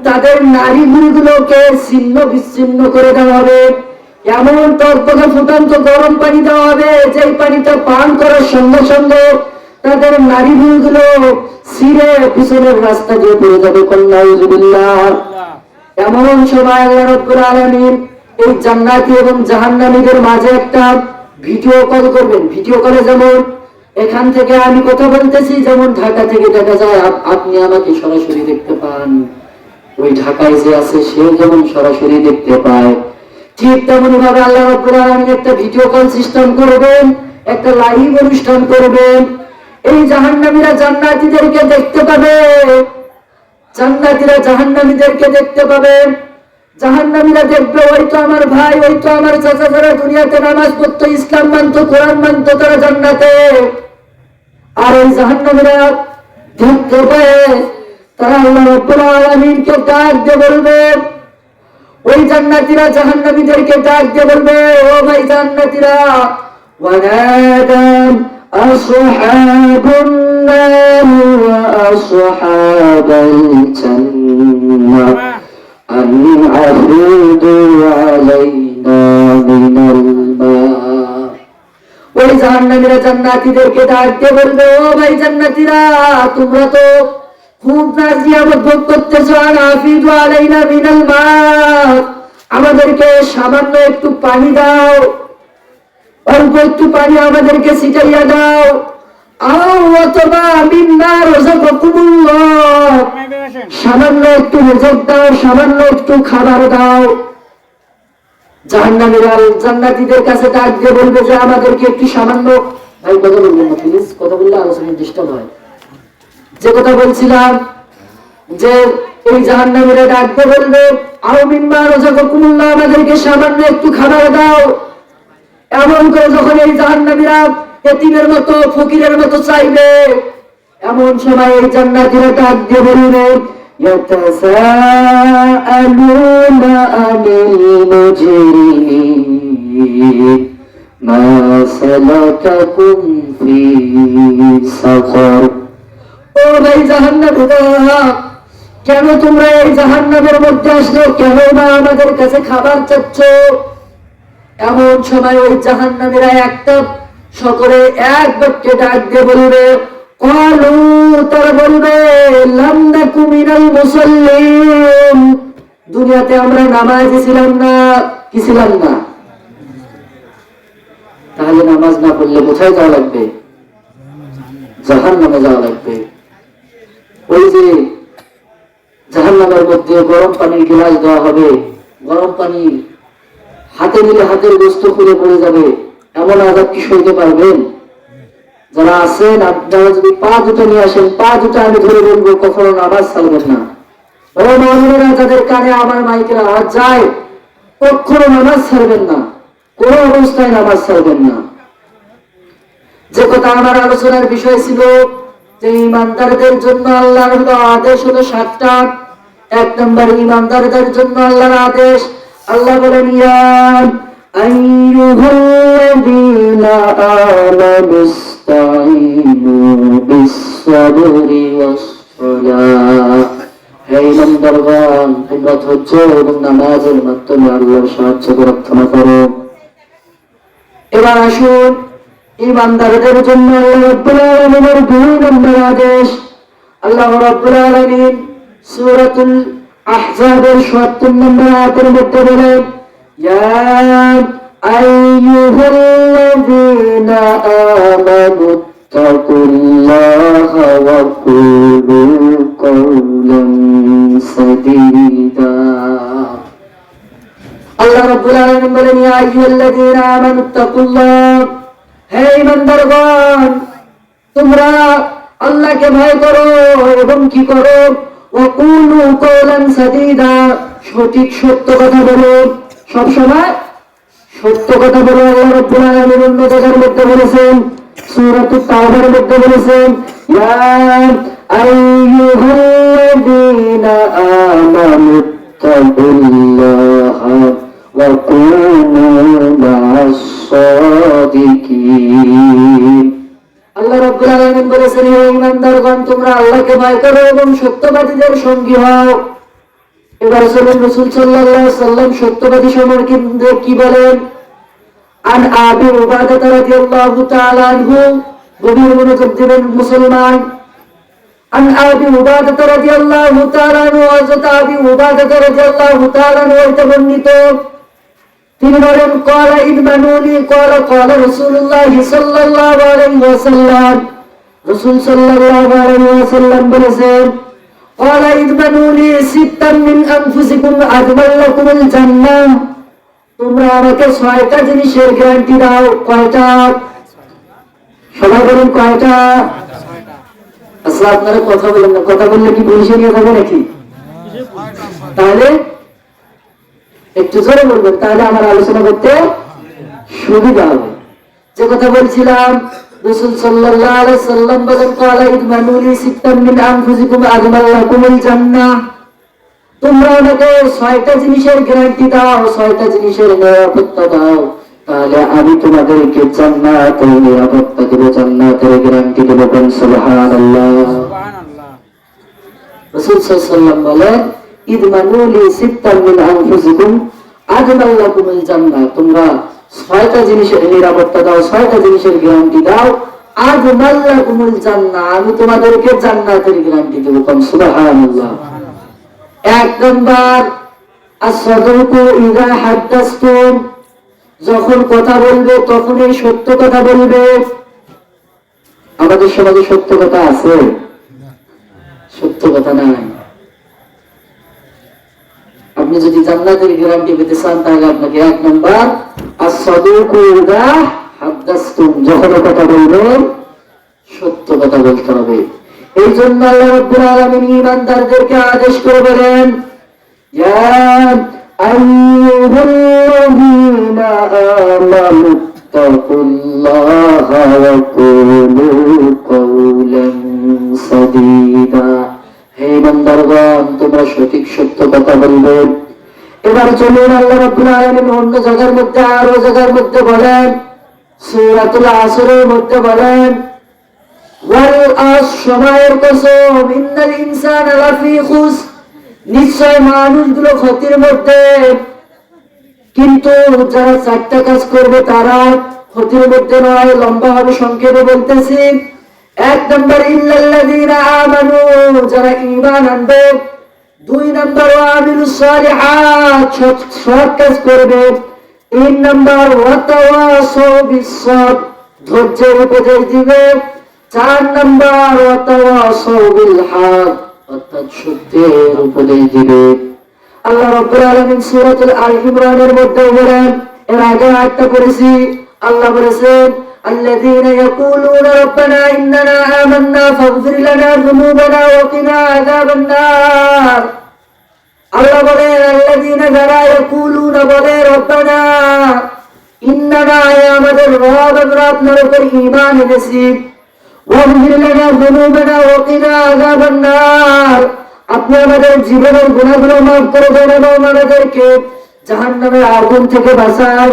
তাদের নারী ভুঁড়িগুলোকে ছিন্ন বিচ্ছিন্ন করে দেওয়া হবে। এমন টকবকে ফুটন্ত গরম পানি দেওয়া হবে, যে পানিটা পান করার সঙ্গে সঙ্গে তাদের নারী ভুঁড়িগুলো ছিঁড়ে পিছনের রাস্তা দিয়ে পড়ে যাবে। নাউযুবিল্লাহ। এমন সময় আল্লাহ রাব্বুল আলামিন এই জান্নাতি এবং জাহান্নামীদের মাঝে একটা ভিডিও কল করবেন। ভিডিও কলে যেমন এখান থেকে আমি কথা বলতেছি, যেমন ঢাকা থেকে দেখা যায় আপনি আমাকে সরাসরি দেখতে পান, ওই ঢাকায় যে আছে সে যেমন সরাসরি দেখতে পায়, ঠিক তেমন ভাবে আল্লাহ রাব্বুল আলামিন একটা ভিডিও কল সিস্টেম করবেন, একটা লাইভ অনুষ্ঠান করবেন। এই জাহান্নামীরা জান্নাতীদেরকে দেখতে পাবে, জান্নাতীরা জাহান্নামীদেরকে দেখতে পাবে। জাহান্নামীরা দেখবে, ওই তো আমার ভাই, ওই তো আমার চাচা, যারা দুনিয়াতে নামাজ পড়তো, ইসলাম মানতো, কোরআন মানতো, তারা জান্নাতে। আর এই জাহান্নামীরা দেখতে পায়, তারা আল্লাহ রাব্বুল আলামিনকে ডাক দিয়ে বলবে, ওই জান্নাতীরা জাহান্নামীদেরকে ডাক দিয়ে বলবে, ও ভাই জান্নাতীরা, ওয়ানাদা আসহাবুন নার ওয়া আসহাবাল জান্নাহ আন আফিদু আলাইনা মিনাল মা। ওই জাহান্নামীরা জান্নাতীদেরকে ডাক দিয়ে বলবে, ও ভাই জান্নাতীরা, তোমরা তো খুব নাজিয়ামত ভোগ করতেছো, আর আফিদু আলাইনা মিনাল মা, আমাদেরকে সামান্য একটু পানি দাও, অল্প একটু পানি আমাদেরকে ছিটাইয়া দাও। অথবা মিম্মা রাযাকাকুমুল্লাহ, সামান্য একটু রিজিক দাও, সামান্য একটু খাবার দাও। জাহান্নামীরা জান্নাতীদের কাছে ডাক দিয়ে বলবে যে আমাদেরকে একটু সামান্য, ভাই কথা বলবেন না প্লিজ, কথা বললে আলোচনা ডিস্টার্ব হয়। যে কথা বলছিলাম, যে এই জাহান্নামীরা ডাক দিয়ে বলবে, আও মিম্মা রাযাকাকুমুল্লাহ, আমাদেরকে সামান্য একটু খাবার দাও। এমন করে যখন এই জাহান্নামীরা এতিমের মতো, ফকিরের মতো চাইবে, এমন সময় এই জান্নাতীরা ডাক দিয়ে বলবে, ইয়াতাসাআলুনা আনিল মুজরিমিন মা সালাকাকুম ফি সাকার। ও ভাই জাহান্নামীরা, কেন তোমরা এই জাহান্নামের মধ্যে আসলে, কেন না আমাদের কাছে খাবার চাচ্ছ? এমন সময় ওই জাহান্নামীরা একটা সকলে এক বাক্যে ডাক দিয়ে বলবে, ক্বালু, তারা বলবে, লাম নাকু মিনাল মুসাল্লিন, দুনিয়াতে আমরা নামাজি ছিলাম না। কি ছিলাম না? তাহলে নামাজ না পড়লে কোথায় যাওয়া লাগবে? জাহান্নামে যাওয়া লাগবে। ওই যে জাহান্নামের মধ্যে গরম পানির গ্লাস দেওয়া হবে, গরম পানি হাতে নিলে হাতের বস্তু খুলে পড়ে যাবে। এমন আযাব কি সইতে পারবেন? যারা আছেন, আপনারা যদি পা দুটো নিয়ে আসেন, পা দুটো আমি ধরে বলবো, কখনো নামাজ ছাড়বেন না। ও মুমিনেরা, যাদের কানে আমার মাইকের আওয়াজ যায়, কখনো নামাজ ছাড়বেন না, কোন অবস্থায় নামাজ ছাড়বেন না। যে কথা আমার আলোচনার বিষয় ছিল, যে ইমানদারদের জন্য আল্লাহর আদেশ হলো 7টা। 1 নম্বর, ইমানদারদের জন্য আল্লাহর আদেশ, আল্লাহ বলেন, ইয়া আইয়ুহাল্লাযীনা আমানুস্তাঈনু বিস-সাবরি ওয়াস-সালাহ। হে ইমানদারগণ, তোমরা ধৈর্য এবং নামাজের মাধ্যমে আল্লাহর সাহায্য প্রার্থনা করো। এবার আসুন, ইমানদারদের জন্য আল্লাহ রাব্বুল আলামিনের 2 নম্বর আদেশ। আল্লাহ রাব্বুল আলামিন সূরাতুল আহজাবের ৭০ নম্বর আয়াতের মধ্যে বলেন, ইয়া আইয়ুহাল্লাযীনা আমানু তাকুল্লাহা ওয়া কুলু কাওলান সাদীদা। আল্লাহ রাব্বুল আলামিন বলেন, ইয়া আইয়ুহাল্লাযীনা আমানু তাকুল্লাহ, হে ঈমানদারগণ, তোমরা আল্লাহকে ভয় করো এবং কি করো, ওয়া কুলু কাওলান সাদীদা, সঠিক সত্য কথা বলো। সব সময় সত্য কথা বলো। আল্লাহ রাব্বুল আলামিন অন্য জায়গার মধ্যে বলেছেন, সূরাতুত তাওবার মধ্যে বলেছেন, ইয়া আইয়ুহাল্লাযীনা আমানু তাকুল্লাহা ওয়া কুনু মা'আস সাদিকিন। আল্লাহ রাব্বুল আলামিন বলেছেন, হে ঈমানদারগণ, তোমরা আল্লাহকে ভয় করো এবং সত্যবাদীদের সঙ্গী হও। এবার চলুন রাসূল সাল্লাল্লাহু আলাইহি ওয়াসাল্লাম সত্যবাদী সম্পর্কে কি বলেন। আন আবি উবাদা রাদিয়াল্লাহু তাআলা আনহু, গভীর মনোযোগ দিবেন মুসলমান। আন আবি উবাদা রাদিয়াল্লাহু তাআলা আনহু, হযরত আবি উবাদা রাদিয়াল্লাহু তাআলা আনহু হতে বর্ণিত, তিনি বলেন, ক্বালা ইদমানুনি ক্বালা ক্বালা রাসূলুল্লাহ সাল্লাল্লাহু আলাইহি ওয়াসাল্লাম, রাসূল সাল্লাল্লাহু আলাইহি ওয়াসাল্লাম বলেছেন, ক্বালা ইদমানুনি সিত্তান মিন আনফুসিকুম আদমান লাকুমুল জান্নাহ, তোমরা আমাকে 6টা জিনিসের গ্যারান্টি দাও। কয়টা? সবাই বলেন কয়টা? আসলে আপনারা কথা বলেন না, কথা বললে কি পুলিশে নিয়ে যাবে নাকি? তাহলে একটু জোরে বলবেন, তাহলে আমার আলোচনা করতে সুবিধা হবে। যে কথা বলছিলাম, রাসূল সাল্লাল্লাহু আলাইহি ওয়াসাল্লাম বলেন, ক্বালা ইদমানুনি সিত্তান মিন আনফুসিকুম আদমান লাকুমুল জান্নাহ, তোমরা আমাকে 6টা জিনিসের গ্যারান্টি দাও, 6টা জিনিসের নিরাপত্তা দাও, তাহলে আমি তোমাদেরকে জান্নাতের নিরাপত্তা দেব, জান্নাতের গ্যারান্টি দেব। সুবহানাল্লাহ। রাসূল সাল্লাল্লাহু আলাইহি ওয়াসাল্লাম বলেন, ইদমানুলি সিত্তান মিন আনফুসিকুম আদমান লাকুমুল জান্নাহ, তোমরা 6টা জিনিসের নিরাপত্তা দাও, 6টা জিনিসের গ্যারান্টি দাও, আদমান লাকুমুল জান্নাহ, আমি তোমাদেরকে জান্নাতের গ্যারান্টি দেব। সুবহানাল্লাহ। 1 নাম্বার, as-সাদুকু ইযা হাদাসতুম, যখন কথা বলবে তখনই সত্য কথা বলবে। আমাদের সমাজে সত্য কথা আছে? সত্য কথা নাই। আপনি যদি জান্নাতের গ্যারান্টি পেতে চান, তাহলে আপনাকে 1 নাম্বার, as-সাদুকু ইযা হাদাসতুম, যখন কথা বলবেন সত্য কথা বলতে হবে। এই জন্য আল্লাহ রাব্বুল আলামিন ঈমানদারদেরকে আদেশ করে বলেন, ইয়া আইয়ুহাল্লাযীনা আমানু তাকুল্লাহা ওয়া কুলু কাওলান সাদীদা, হে ঈমানদারগণ, তোমরা সঠিক সত্য কথা বলবে। এবার চলুন, আল্লাহ রাব্বুল আলামিন অন্য জায়গার মধ্যে, আরো জায়গার মধ্যে বলেন, সূরাতুল আসরের মধ্যে বলেন, ওয়াল আস, সময়ের কসম, ইন্নাল ইনসানা লাফি খুস, নিশ্চয় মানুষগুলো ক্ষতির মধ্যে। কিন্তু যারা 4টা কাজ করবে তারা ক্ষতির মধ্যে নয়। লম্বা হবে, সংক্ষেপে বলতেছি। 1 নাম্বার, ইল্লাল্লাযীনা আমানু, যারা ঈমান আনবে। 2 নাম্বার, ওয়া আমিলুস সালিহাত, সৎ কাজ করবে। 3 নাম্বার, ওয়া তাওয়াসাউ বিস সাবর, ধৈর্যের উপদেশ দিবে। 4 নাম্বার, ওয়া তাওয়াসাউ বিল হক, অর্থাৎ সত্যের উপদেশ দিবে। আল্লাহ রাব্বুল আলামিন সূরাতুল আল ইমরানের মধ্যে বলেন, এর আগে আয়াতটা পড়েছি, আল্লাহ বলেছেন, আল্লাযীনা ইয়াকুলুনা রাব্বানা ইন্নানা আমান্না ফাগফির লানা যুনুবানা ওয়া কিনা আযাবান নার। আল্লাহ বলেন, আল্লাযীনা, যারা ইয়াকুলুনা বলে, রাব্বানা, ইন্নানা, আমাদের রব, আমরা আপনার উপর ঈমান এনেছি, ওয়াগফির লানা যুনুবানা ওয়া কিনা আযাবান নার, আপনি আমাদের জীবনের গুনাহগুলো মাফ করে দেন এবং আমাদেরকে জাহান্নামের আগুন থেকে বাঁচান।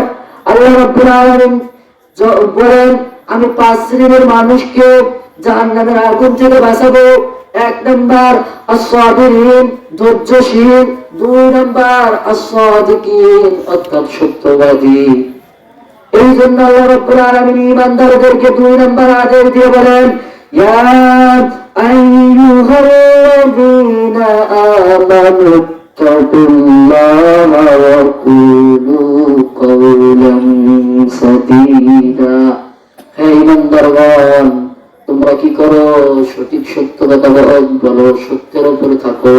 আল্লাহ রাব্বুল আলামিন বলেন, আমি 5 শ্রেণীর মানুষকে জাহান্নামের আগুন থেকে বাঁচাবো। এক নাম্বার আস-সাবিরিন, ধৈর্যশীল। দুই নাম্বার আস-সাদিকিন, অর্থাৎ সত্যবাদী। এই জন্য আল্লাহ রাব্বুল আলামিন ঈমানদারদেরকে দুই নাম্বার আদেশ দিয়ে বলেন, ইয়া আইয়ুহাল্লাযীনা আমানু তাকুল্লাহা ওয়া কুলু কাওলান সাদীদা। হে ঈমানদারগণ, তোমরা কি করো? সঠিক সত্য কথা বলো, সত্যের উপরে থাকো।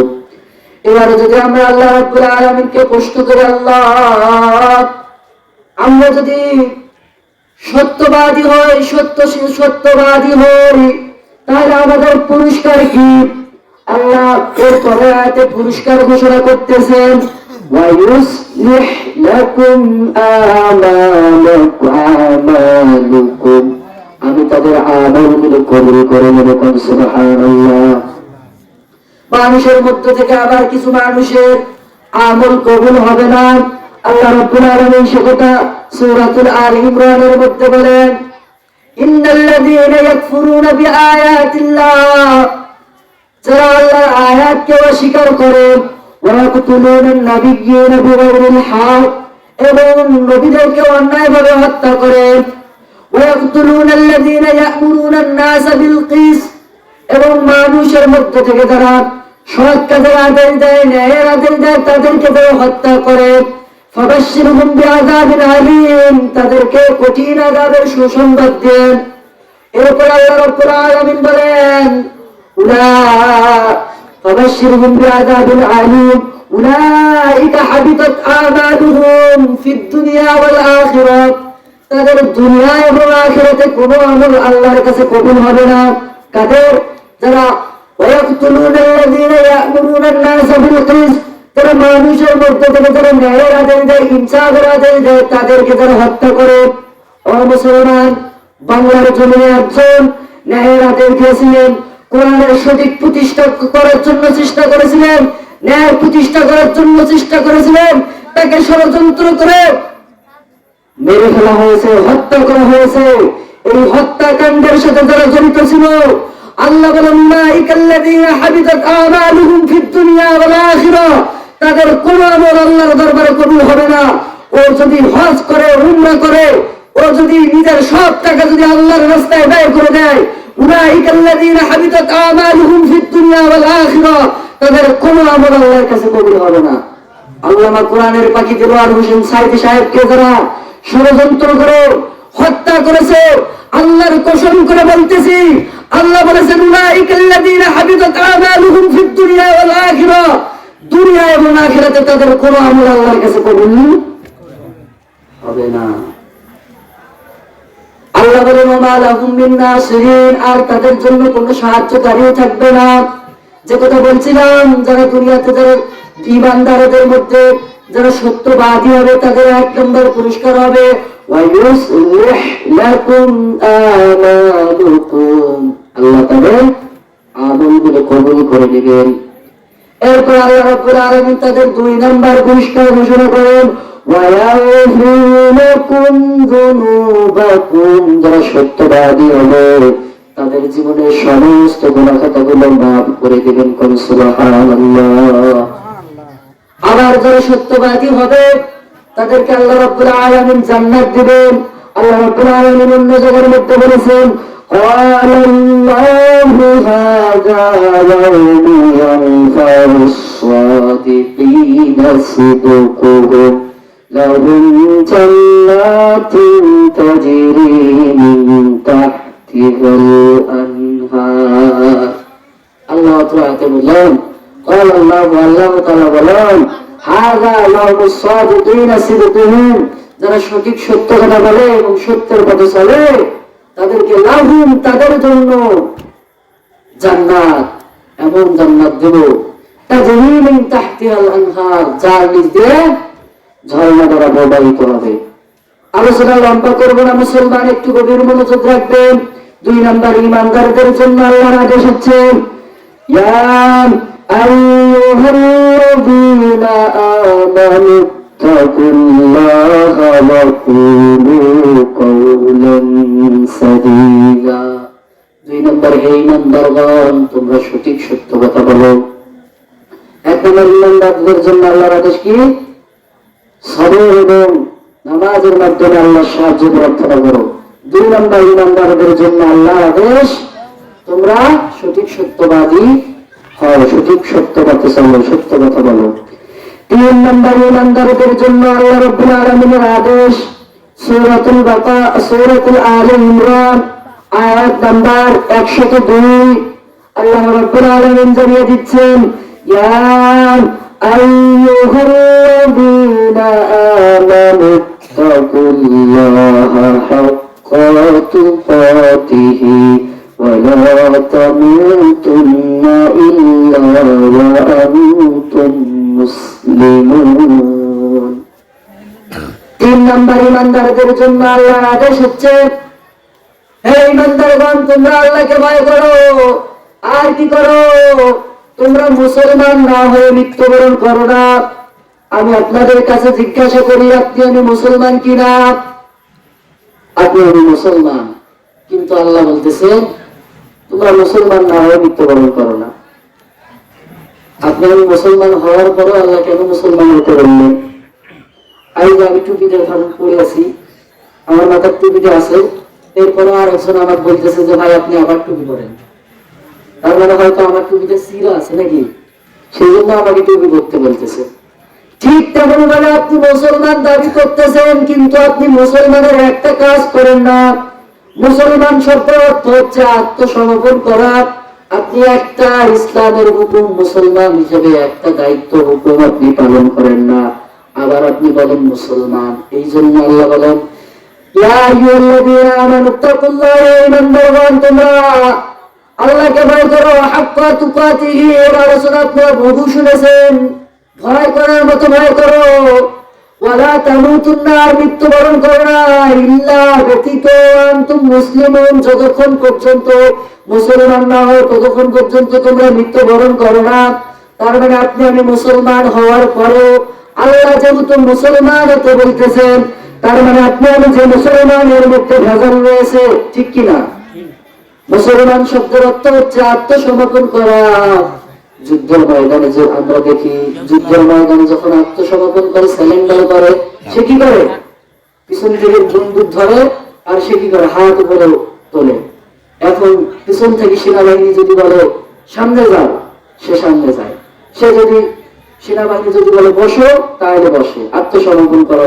এবারে যদি আমরা আল্লাহ রাব্বুল আলামিনকে প্রশ্ন করি, আল্লাহ, আমরা যদি সত্যবাদী হই, সত্যবাদী হই, তাহলে আমাদের পুরস্কার কি? আল্লাহ এর পরে আয়াতে পুরস্কার ঘোষণা করতেছেন, ওয়ায়ুসলিহ লাকুম আমালাকুম, আমি তাদের আমলগুলো কবুল করে নেব। সুবহানাল্লাহ। মানুষের মধ্য থেকে আবার কিছু মানুষের আমল কবুল হবে না। আল্লাহ রাব্বুল আলামিন সে কথা সূরাতুল আল ইমরানের মধ্যে বলেন, ইন্নাল্লাযীনা ইয়াকফুরুনা বিআয়াতিল্লাহ, যারা আল্লাহর আয়াতকে অস্বীকার করে, ওয়া ইয়াকতুলুনান নাবিয়্যিনা বিগাইরিল হক, এবং নবীদেরকে অন্যায়ভাবে হত্যা করে, ওয়া ইয়াকতুলুনাল্লাযীনা ইয়া'মুরুনান নাসা বিল কিসত, এবং মানুষের মধ্য থেকে যারা সৎ কাজের আদেশ দেয়, ন্যায়ের আদেশ দেয়, তাদেরকে যারা হত্যা করে, ফাবাশশিরহুম বিআযাবিন আলীম, তাদেরকে কঠিন আযাবের সুসংবাদ দেন। এরপর আল্লাহ রাব্বুল আলামিন বলেন, ফাবাশশিরহুম বিআযাবিন আলীম উলাইকা হাবিতাত আমালুহুম ফিদ দুনিয়া ওয়াল আখিরাহ, তাদের দুনিয়া এবং আখিরাতে কোনো আমল আল্লাহর কাছে কবুল হবে না। কাদের? যারা ওয়ায়াকতুলুনাল্লাযীনা ইয়া'মুরুনান নাসা বিল কিসত, যারা মানুষের মধ্যে থেকে যারা ন্যায়ের আদেশ দেয়, ইনসাফের আদেশ দেয়, তাদেরকে যারা হত্যা করে। ও মুসলমান, বাংলার জমিনে একজন ন্যায়ের আদেশ দিয়েছিলেন, কোরআনের সঠিক প্রতিষ্ঠা করার জন্য চেষ্টা করেছিলেন, ন্যায় প্রতিষ্ঠা করার জন্য চেষ্টা করেছিলেন, তাকে ষড়যন্ত্র করে মেরে ফেলা হয়েছে, হত্যা করা হয়েছে। এই হত্যাকাণ্ডের সাথে যারা জড়িত ছিল, আল্লাহ বলেন, উলাইকাল্লাযীনা হাবিতাত আমালুহুম ফিদ দুনিয়া ওয়াল আখিরাহ, তাদের কোন আমল আল্লাহর দরবারে কবুল হবে না। ও যদি হজ করে, উমরা করে, ও যদি নিজের সব টাকা যদি আল্লাহর রাস্তায় ব্যয় করে দেয়, উলাইকাল্লাযীনা হাবিতাত আমালুহুম ফিদ দুনিয়া ওয়াল আখিরাহ, তাদের কোন আমল আল্লাহর কাছে কবুল হবে না। আল্লামা কোরআনের পাখি দেলোয়ার হোসেন সাইদি সাহেবকে যারা ষড়যন্ত্র করে হত্যা করেছে, আল্লাহর কসম করে বলতেছি, আল্লাহ বলেছেন, উলাইকাল্লাযীনা হাবিতাত আমালুহুম ফিদ দুনিয়া ওয়াল আখিরাহ, দুনিয়া এবং আখিরাতে তাদের কোনো আমল আল্লাহর কাছে কবুল হবে না। আল্লাহ বলেন, ওয়া মা লাহুম মিন নাসিরিন, আর তাদের জন্য কোনো সাহায্যকারীও থাকবে না। যে কথা বলছিলাম, যারা দুনিয়াতে যারা ঈমানদারদের মধ্যে যারা সত্যবাদী হবে, তাদের এক নম্বর পুরস্কার হবে ওয়ায়ুসলিহ লাকুম আমালুকুম, আল্লাহ তাদের আমলগুলো কবুল করে নেবেন। এরপর আল্লাহ রাব্বুল আলামিন তাদের দুই নম্বর পুরস্কার ঘোষণা করেন, ওয়ায়াগফিরু লাকুম যুনুবাকুম, যারা সত্যবাদী হবে তাদের জীবনের সমস্ত গুনাহ খাতাগুলো মাফ করে দিবেন। কোন সুবহানাল্লাহ। আবার যারা সত্যবাদী হবে তাদেরকে আল্লাহ রাব্বুল আলামিন জান্নাত দিবেন। আল্লাহ রাব্বুল আলামিন অন্য জায়গার মধ্যে বলেছেন, ক্বালাল্লাহু হাযা ইয়াউমু ইয়ানফাউস সাদিকিনা সিদকুহুম লাহুম জান্নাতুন তাজরি মিন তাহতিহাল আনহার। আল্লাহ তাআলা বলেন, আল্লাহ তাআলা বলেন, হাযা ইয়াউমুস সাদিকিনা সিদকুহুম, যারা সঠিক সত্য কথা বলে এবং সত্যের পথে চলে, তাদেরকে লাহুম, তাদের জন্য জান্নাত, এমন জান্নাত দেব, তাজরি মিন তাহতিহাল আনহার, যার নিচ দিয়ে ঝর্ণা দ্বারা প্রবাহিত হবে। আলোচনা লম্বা করবো না, মুসলমান একটু গভীর মনোযোগ রাখবেন। দুই নম্বর, ঈমানদারদের জন্য আল্লাহর আদেশ হচ্ছে, ইয়া আইয়ুহাল্লাযীনা আমানু তাকুল্লাহা ওয়া কুলু কাওলান সাদীদা, 2 নম্বর, হে ঈমানদারগণ তোমরা সঠিক সত্য কথা বলো। 1 নম্বর, ঈমানদারদের জন্য আল্লাহর আদেশ কি? সবর এবং নামাজের মাধ্যমে আল্লাহর সাহায্য প্রার্থনা করো। 2 নম্বর, ঈমানদারদের জন্য আল্লাহর আদেশ তোমরা সঠিক সত্যবাদী হও, সঠিক সত্য কথা চলো, সত্য কথা বলো। 3 নম্বর, ঈমানদারদের জন্য আল্লাহ রাব্বুল আলামিনের আদেশ সূরাতুল আলে ইমরান আয়াত নাম্বার 102। আল্লাহ রাব্বুল আলামিন জানিয়ে দিচ্ছেন, ইয়া আইয়ুহাল্লাযীনা আমানু তাকুল্লাহা হাক্কা তুকাতিহি ওয়া লা তামুতুন্না ইল্লা ওয়া আনতুম মুসলিমুন। 3 নম্বর, ঈমানদারদের জন্য আল্লাহর আদেশ হচ্ছে, হে ঈমানদারগণ তোমরা আল্লাহকে ভয় করো। আর কি করো? তোমরা মুসলমান না হয়ে মৃত্যুবরণ করো না। আমি আপনাদের কাছে জিজ্ঞাসা করি, আপনি আমি মুসলমান কিনা? আপনি আমি মুসলমান, কিন্তু আল্লাহ বলতেছে তোমরা মুসলমান না হয়ে মৃত্যুবরণ করো না। আপনি আমি মুসলমান হওয়ার পরও আল্লাহ কেন মুসলমান হতে বললেন? আজ আমি টুপিটা ধারণ করে আছি, আমার মাথার টুপিটা আছে, এরপরে আর একজন আমাকে বলতেছে যে ভাই আপনি আবার টুপি পরেন। তার মানে হয়তো আমার টুপিতে চিরা আছে নাকি, সেই জন্য আমাকে টুপি পরতে বলতেছে। ঠিক তেমন ভাবে আপনি মুসলমান দাবি করতেছেন, কিন্তু আপনি মুসলমানের একটা কাজ করেন না। মুসলমান শব্দের অর্থ হচ্ছে আত্মসমর্পণ করা। আপনি একটা ইসলামের হুকুম মুসলমান হিসেবে একটা দায়িত্ব হুকুম আপনি পালন করেন না, আবার আপনি বলেন মুসলমান। এই জন্য আল্লাহ বলেন, ইয়া আইয়ুহাল্লাযীনা আমানু তাকুল্লাহা, হে ঈমানদারগণ তোমরা আল্লাহকে ভয় করো, হাক্কা তুকাতিহি। এর আলোচনা আপনারা বহু শুনেছেন। ভয় করার মতো ভয় করো। ওয়া লা তামুতুন্না, আর মৃত্যুবরণ করো না, ইল্লা ব্যতীত আনতুম মুসলিমুন, যতক্ষণ পর্যন্ত মুসলমান না হও ততক্ষণ পর্যন্ত তোমরা মৃত্যুবরণ করো না। তার মানে আপনি আমি মুসলমান হওয়ার পরে আল্লাহ যেহেতু মুসলমান হতে বলতেছেন, তার মানে আপনি আমি যে মুসলমান এর মধ্যে ভেজাল রয়েছে, ঠিক কিনা? মুসলমান শব্দের অর্থ হচ্ছে আত্মসমর্পণ করা। যুদ্ধের ময়দানে যে আমরা দেখি, যুদ্ধের ময়দানে যখন আত্মসমর্পণ করে, স্যালেন্ডার করে, সে কি করে? পিছন থেকে বন্দুক ধরে, আর সে কি করে? হাত উপরে তোলে। এখন পিছন থেকে সেনাবাহিনী যদি বলে সামনে যাও, সে সামনে যায়। সে যদি সেনাবাহিনী যদি বলে বসো, তাহলে বসে। আত্মসমর্পণ করা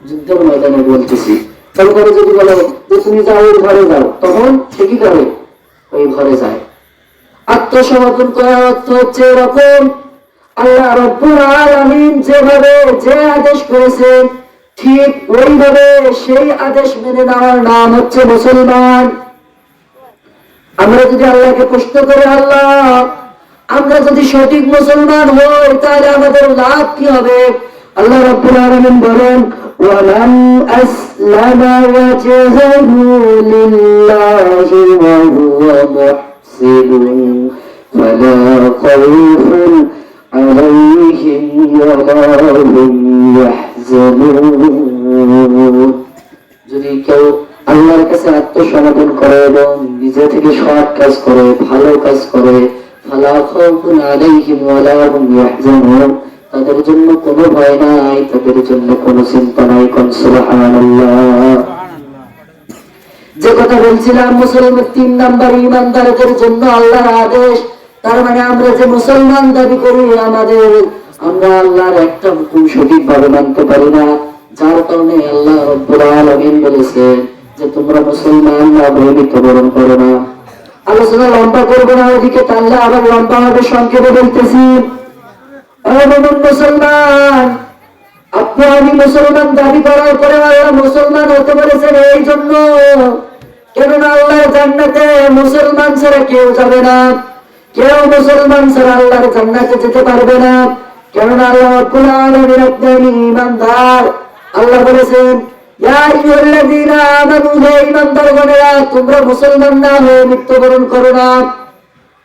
যুদ্ধের ময়দানে বলতেছি। তারপরে যদি বলে যে তুমি যাও ওই ঘরে যাও, তখন সে কি করে? ওই ঘরে যায়। আত্মসমর্পণ করার অর্থ হচ্ছে এরকম, আল্লাহ রাব্বুল আলামিন যেভাবে যে আদেশ করেছেন ঠিক ওইভাবে সেই আদেশ মেনে নেওয়ার নাম হচ্ছে মুসলমান। আমরা যদি আল্লাহকে প্রশ্ন করি, আল্লাহ আমরা যদি সঠিক মুসলমান হই তাহলে আমাদের লাভ কি হবে? আল্লাহ রাব্বুল আলামিন বলেন, ওয়ামান আসলামা ওয়াজহাহু লিল্লাহি ওয়া হুয়া মুহসিনুন ফালা খাউফুন আলাইহিম ওয়ালা হুম ইয়াহজানুন। যদি কেউ আল্লাহর কাছে আত্মসমর্পণ করে এবং নিজে থেকে সৎ কাজ করে, ভালো কাজ করে, ফালা খাউফুন আলাইহিম ওয়ালা হুম ইয়াহজানুন, তাদের জন্য কোনো ভয় নাই, তাদের জন্য কোনো চিন্তা নাই। কোন সুবহানাল্লাহ। যে কথা বলছিলাম, মুসলমান 3 নাম্বার, ঈমানদারদের জন্য আল্লাহর আদেশ। তার মানে আমরা যে মুসলমান দাবি করি, আমরা আল্লাহর একটা হুকুম সঠিকভাবে মানতে পারি না, যার কারণে আল্লাহ রাব্বুল আলামিন বলেছেন যে তোমরা মুসলমান না হয়ে মৃত্যুবরণ করো না। আলোচনা লম্বা করবো না, ওদিকে তাহলে আবার লম্বা হবে, সংক্ষেপে বলতেছি। মুসলমান, আপনি আমি মুসলমান দাবি করার পরে আল্লাহ মুসলমান হতে বলেছেন এই জন্য, কেননা আল্লাহর জান্নাতে মুসলমান ছাড়া কেউ যাবে না, কেউ মুসলমান ছাড়া আল্লাহর জান্নাতে যেতে পারবে না। কেননা আল্লাহ রাব্বুল আলামিন আপনি আমি ঈমানদার। আল্লাহ বলেছেন, ইয়া আইয়ুহাল্লাযীনা আমানু, হে ঈমানদারগণেরা তোমরা মুসলমান না হয়ে মৃত্যুবরণ করো না।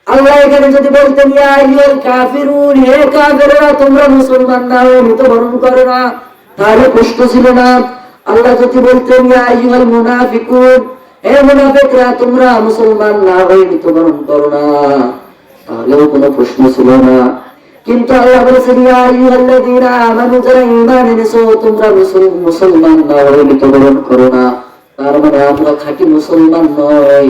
আল্লাহ এখানে যদি বলতেন ইয়া আইয়ুহাল কাফিরুন, হে কাফেররা তোমরা মুসলমান না হয়ে মৃত্যুবরণ করো না, তাহলে প্রশ্ন ছিল না। আল্লাহ যদি বলতেন ইয়া আইয়ুহাল মুনাফিকুন, হে মুনাফিকরা, তোমরা মুসলমান না হয়ে মৃত্যুবরণ করো না, তাহলেও কোনো প্রশ্ন ছিল না। কিন্তু আল্লাহ বলেছেন, ইয়া আইয়ুহাল্লাযীনা আমানু, যারা ঈমান এনেছো, তোমরা মুসলমান না হয়ে মৃত্যুবরণ করো না। তার মানে আমরা খাঁটি মুসলমান নই।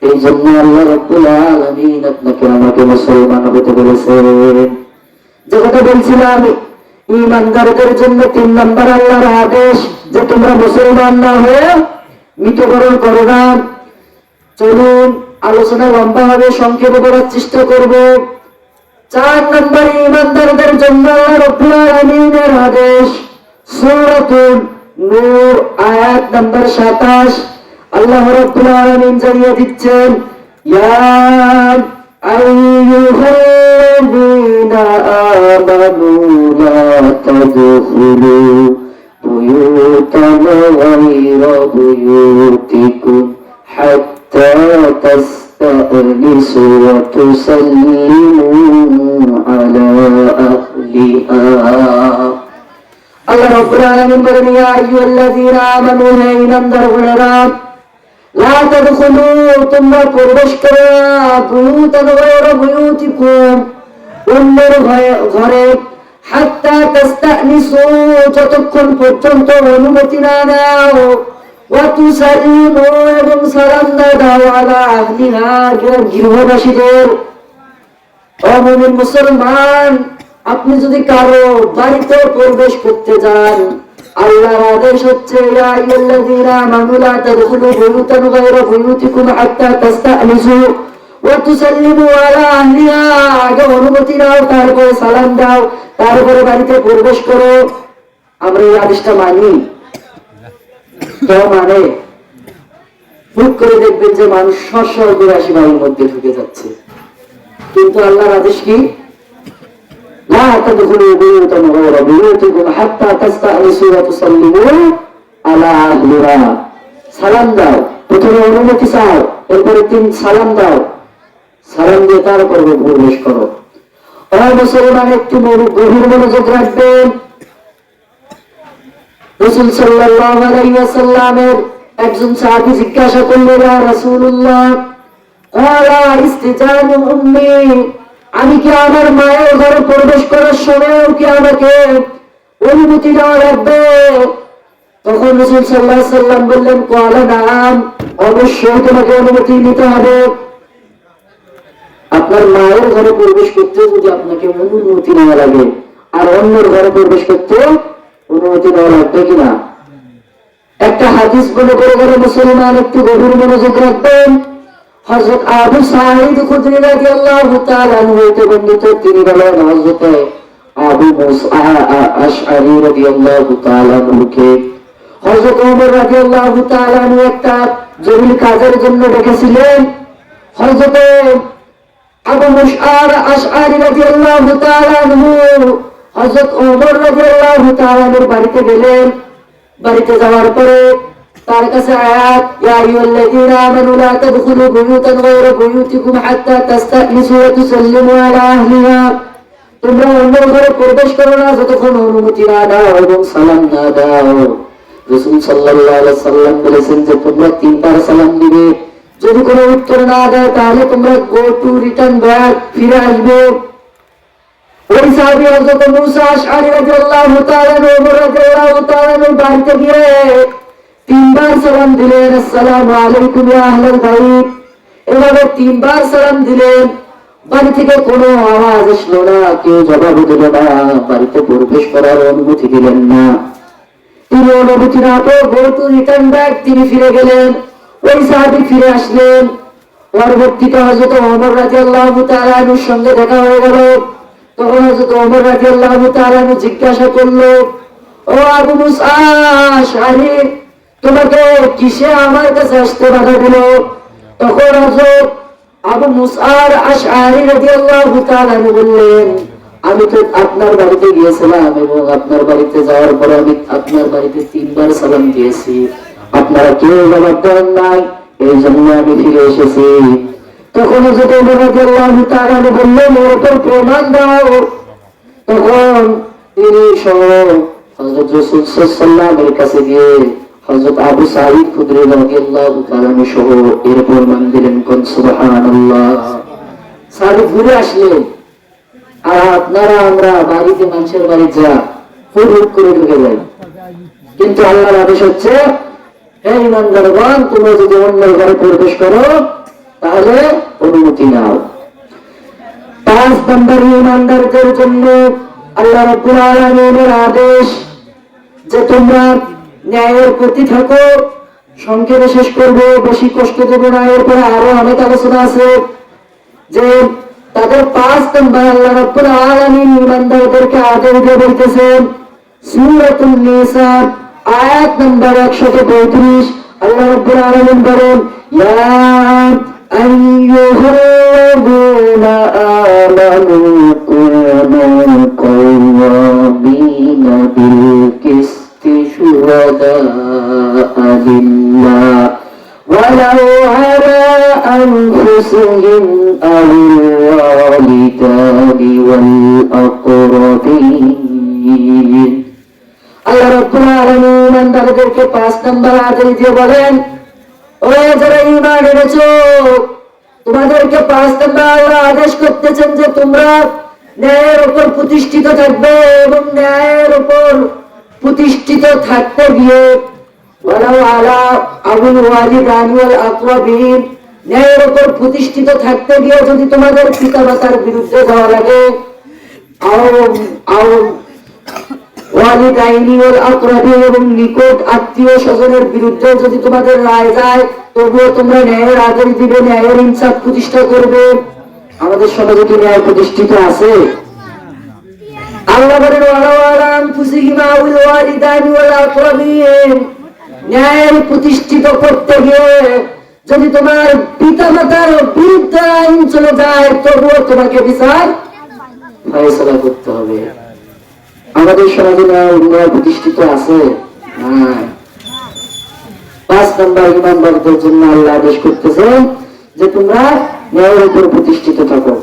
এই জন্য আল্লাহ রাব্বুল আলামিন আপনাকে আমাকে মুসলমান হতে বলেছেন। যে কথা বলছিলাম, ঈমানদারদের জন্য 3 নম্বর আল্লাহর আদেশ যে তোমরা মুসলমান না হয়ে মৃত্যুবরণ করো না। চলুন আলোচনা লম্বা হবে, সংক্ষেপে করার চেষ্টা করব। 4 নম্বর ঈমানদারদের জন্য আল্লাহ রাব্বুল আলামিনের আদেশ, সূরাতুন নূর আয়াত নম্বর 27। আল্লাহ রাব্বুল আলামিন জানিয়ে দিচ্ছেন, ইয়া আইয়ুহাল্লাযীনা আমানু লা তাদখুলু বুয়ুতান গায়রা বুয়ুতিকুম হাত্তা তাস্তানিসু ওয়া তুসাল্লিমু আলা আহলিহা। আল্লাহ রাব্বুল আলামিন বলেন, ইয়া আইয়ুহাল্লাযীনা আমানু, হে ঈমানদারগণেরা, লা তাদখুলু, তোমরা প্রবেশ করো না, বুয়ুতান গায়রা বুয়ুতিকুম, অন্যের ঘরে, হাত্তা তাস্তানিসু, যতক্ষণ পর্যন্ত অনুমতি না নাও, ওয়া তুসাল্লিমু, এবং সালাম না দাও, আলা আহলিহা, গৃহবাসীদের। ও মুমিন মুসলমান, আপনি যদি কারো বাড়িতে প্রবেশ করতে যান, আল্লাহর আদেশ হচ্ছে, ইয়া আইয়ুহাল্লাযীনা আমানু লা তাদখুলু বুয়ুতান গায়রা বুয়ুতিকুম হাত্তা তাস্তানিসু ওয়া তুসাল্লিমু আলা আহলিহা, আগে অনুমতি নাও, তারপরে সালাম দাও, তারপরে বাড়িতে প্রবেশ করো। আমরা এই আদেশটা মানি? কেউ মানে? মুখ করে দেখবেন যে মানুষ সশর করে আসি বাড়ির মধ্যে ঢুকে যাচ্ছে, কিন্তু আল্লাহর আদেশ কি? لا تدخلوا بيوتا غير بيوتكم حتى تستأنسوا وتسلموا على أهلها। সালাম দাও, প্রথমে অনুমতি চাও, এরপরে 3 সালাম দাও, সালাম দিয়ে তারপর প্রবেশ করো। ও মুসলমান, একটু গভীর মনোযোগ রাখবেন। রাসূল সাল্লাল্লাহু আলাইহি ওয়াসাল্লামের একজন সাহাবী জিজ্ঞাসা করলেন, ইয়া রাসূলুল্লাহ, ক্বালা ইস্তিজানু উম্মি, আমি কি আমার মায়ের ঘরে প্রবেশ করার সময়ও কি আমাকে অনুমতি দেওয়া লাগবে? তখন রাসূল সাল্লাল্লাহু আলাইহি ওয়াসাল্লাম বললেন, ক্বালা নাম, অবশ্যই তোমাকে অনুমতি নিতে হবে। আপনার মায়ের ঘরে প্রবেশ করতে যদি আপনাকে অনুমতি নেওয়া লাগে, আর অন্যের ঘরে প্রবেশ করতে অনুমতি নেওয়া লাগবে কিনা? একটা হাদিস বলে করে মুসলমান একটু গভীর মনোযোগ রাখবেন। হযরত আবু সাঈদ খুদরি রাদিয়াল্লাহু তাআলা আনহু হতে বর্ণিত, তিনি বলেন, হযরত আবু মুসা আশআরী রাদিয়াল্লাহু তাআলা আনহুকে হযরত ওমর রাদিয়াল্লাহু তাআলা আনহু একটা জরুরি কাজের জন্য ডেকেছিলেন। হযরত আবু মুসা আশআরী রাদিয়াল্লাহু তাআলা আনহু হযরত ওমর রাদিয়াল্লাহু তাআলা আনহুর বাড়িতে গেলেন। বাড়িতে যাওয়ার পরে তার কাছে আয়াত, ইয়া আইয়ুহাল্লাযীনা আমানু লা তাদখুলু বুয়ুতান গায়রা বুয়ুতিকুম হাত্তা তাস্তানিসু ওয়া তুসাল্লিমু আলা আহলিহা, তোমরা অন্যের ঘরে প্রবেশ করো না যতক্ষণ অনুমতি না দাও এবং সালাম না দাও। রাসূল সাল্লাল্লাহু আলাইহি ওয়াসাল্লাম বলেছেন যে তোমরা 3 বার সালাম দিবে, যদি কোনো উত্তর না দেয় তাহলে তোমরা গো টু রিটার্ন ব্যাক, ফিরে আসবে। ওই সাহাবী হযরত মুসা আশআরী রাদিয়াল্লাহু তাআলা ওমর রাদিয়াল্লাহু তাআলা বাড়িতে গিয়ে 3 বার সালাম দিলেন, আসসালামু আলাইকুম ইয়া আহলাল বাইত। এভাবে 3 বার সালাম দিলেন। বাড়ি থেকে কোনো আওয়াজ আসলো না, কেউ জবাব দিল না, বাড়িতে প্রবেশ করার অনুমতি দিলেন না। তিনি অনুমতি না পেয়ে গো টু রিটার্ন ব্যাক, তিনি ফিরে গেলেন। ওই সাহাবী ফিরে আসলেন। পরবর্তীতে হযরত ওমর রাদিয়াল্লাহু তাআলা এর সঙ্গে দেখা হয়ে গেল। তখন হযরত ওমর রাদিয়াল্লাহু তাআলা জিজ্ঞাসা করলো, ও আবু মুসা আশআরী, তোমাকে কিসে আমার কাছে আসতে বাধা দিল? তখন হযরত আবু মুসা আশআরী রাদিয়াল্লাহু তাআলা বললেন, আমি তো আপনার বাড়িতে গিয়েছিলাম এবং আপনার বাড়িতে যাওয়ার পর আমি আপনার বাড়িতে 3 বার সালাম দিয়েছি, আপনারা কেউ জবাব দেন নাই, এই জন্য আমি ফিরে এসেছি। তখন হযরত ওমর রাদিয়াল্লাহু তাআলা বললেন, এর উপর প্রমাণ দাও। তখন তিনি সহ হযরত রাসূল সাল্লাল্লাহু আলাইহি ওয়াসাল্লামের কাছে গিয়ে হযরত আবু সাঈদ খুদরি রাদিয়াল্লাহু তাআলা সহ এর প্রমাণ দিলেন কোন সুবহানাল্লাহ। সারি ঘুরে আসলে আর আপনারা আমরা বাড়িতে মানুষের বাড়ি যা হুড় করে ঢুকে যাই, কিন্তু আল্লাহর আদেশ হচ্ছে হে ইমানদারগণ তোমরা যদি অন্যের ঘরে প্রবেশ করো তাহলে অনুমতি নাও। 5 নম্বর ইমানদারদের জন্য আল্লাহ রাব্বুল আলামিনের আদেশ যে তোমরা ন্যায়ের প্রতি থাকো। সংক্ষেপে শেষ করবো, বেশি কষ্ট দেব না, এরপরে আরো অনেক আলোচনা আছে। যে তাদের 5 নম্বর আল্লাহ রাব্বুল আলামিন ইমানদারদেরকে আদেশ দিয়ে বলতেছেন সূরাতুন নিসা আয়াত নম্বর 135 আল্লাহ রাব্বুল আলামিন বলেন ইয়া আইয়ুহাল্লাযীনা আমানু কুনু কাওয়ামিনা বিল কিসতি শুহাদা'a লিল্লাহ ওয়ালাউ আলা আনফুসিহিম আওil ওয়ালিদানি ওয়াল আকরাবিন। আল্লাহ রাব্বুল আলামিন ইমানদারদেরকে 5 নম্বর আদেশ দিয়ে বলেন ও যারা ঈমান এনেছো তোমাদেরকে 5 নম্বর আল্লাহ আদেশ করতেছেন যে তোমরা ন্যায়ের উপর প্রতিষ্ঠিত থাকবে এবং ন্যায়ের উপর প্রতিষ্ঠিত থাকতে গিয়ে ওয়ালাউ আলা আবুল ওয়ালিদানি ওয়াল আকরাবিন ন্যায়ের উপর প্রতিষ্ঠিত থাকতে গিয়ে যদি তোমাদের পিতামাতার বিরুদ্ধে যাওয়া লাগে ওয়ালিদাইনি ওয়াল আকরাবিন এবং নিকট আত্মীয় স্বজনের বিরুদ্ধে যদি তোমাদের রায় যায় তবুও তোমরা ন্যায়ের আদেশ দিবে, ন্যায়ের ইনসাফ প্রতিষ্ঠা করবে। আমাদের সমাজে কি ন্যায় প্রতিষ্ঠিত আছে? আল্লাহ বলেন ওয়ালাউ আলা আনফুসিহিম আওil ওয়ালিদাইনি ওয়াল আকরাবিন ন্যায় প্রতিষ্ঠিত করতে গিয়ে যদি তোমার পিতামাতার বিরুদ্ধে আইন চলে যায় তবুও তোমাকে বিচার ফয়সালা করতে হবে। আমাদের সমাজে ন্যায় প্রতিষ্ঠিত আছে না। 5 নম্বর ইমানদারদের জন্য আল্লাহ আদেশ করতেছেন যে তোমরা ন্যায়ের উপর প্রতিষ্ঠিত থাকো।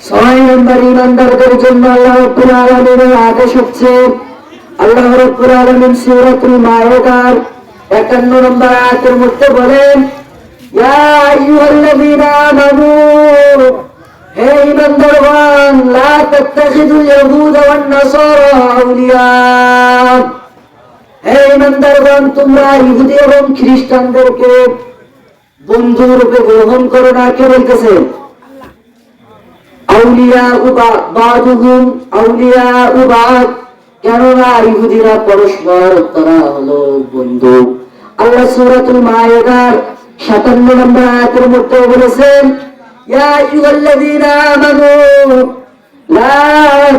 6 নম্বর ইমানদারদের জন্য আল্লাহ রাব্বুল আলামিনের আদেশ হচ্ছে আল্লাহ রাব্বুল আলামিন সূরাতুল মায়েদার 51 নম্বর আয়াতের মধ্যে বলেন ইয়া আইয়ুহাল্লাযীনা আমানু হে ইমানদারগণ লা তাত্তাখিযুল ইয়াহুদা ওয়ান নাসারা আউলিয়া। হে ইমানদারগণ তোমরা ইহুদি এবং খ্রিস্টানদেরকে বন্ধু রূপে গ্রহণ করো না। কে বলতেছে? আউলিয়া বাদুহুম আউলিয়া বাদ। কেননা ইহুদিরা পরস্পর তারা হলো বন্ধু। আল্লাহ সূরাতুল মায়েদার 57 নম্বর আয়াতের মধ্যে বলেছেন ইয়া আইয়ুহাল্লাযীনা আমানু লা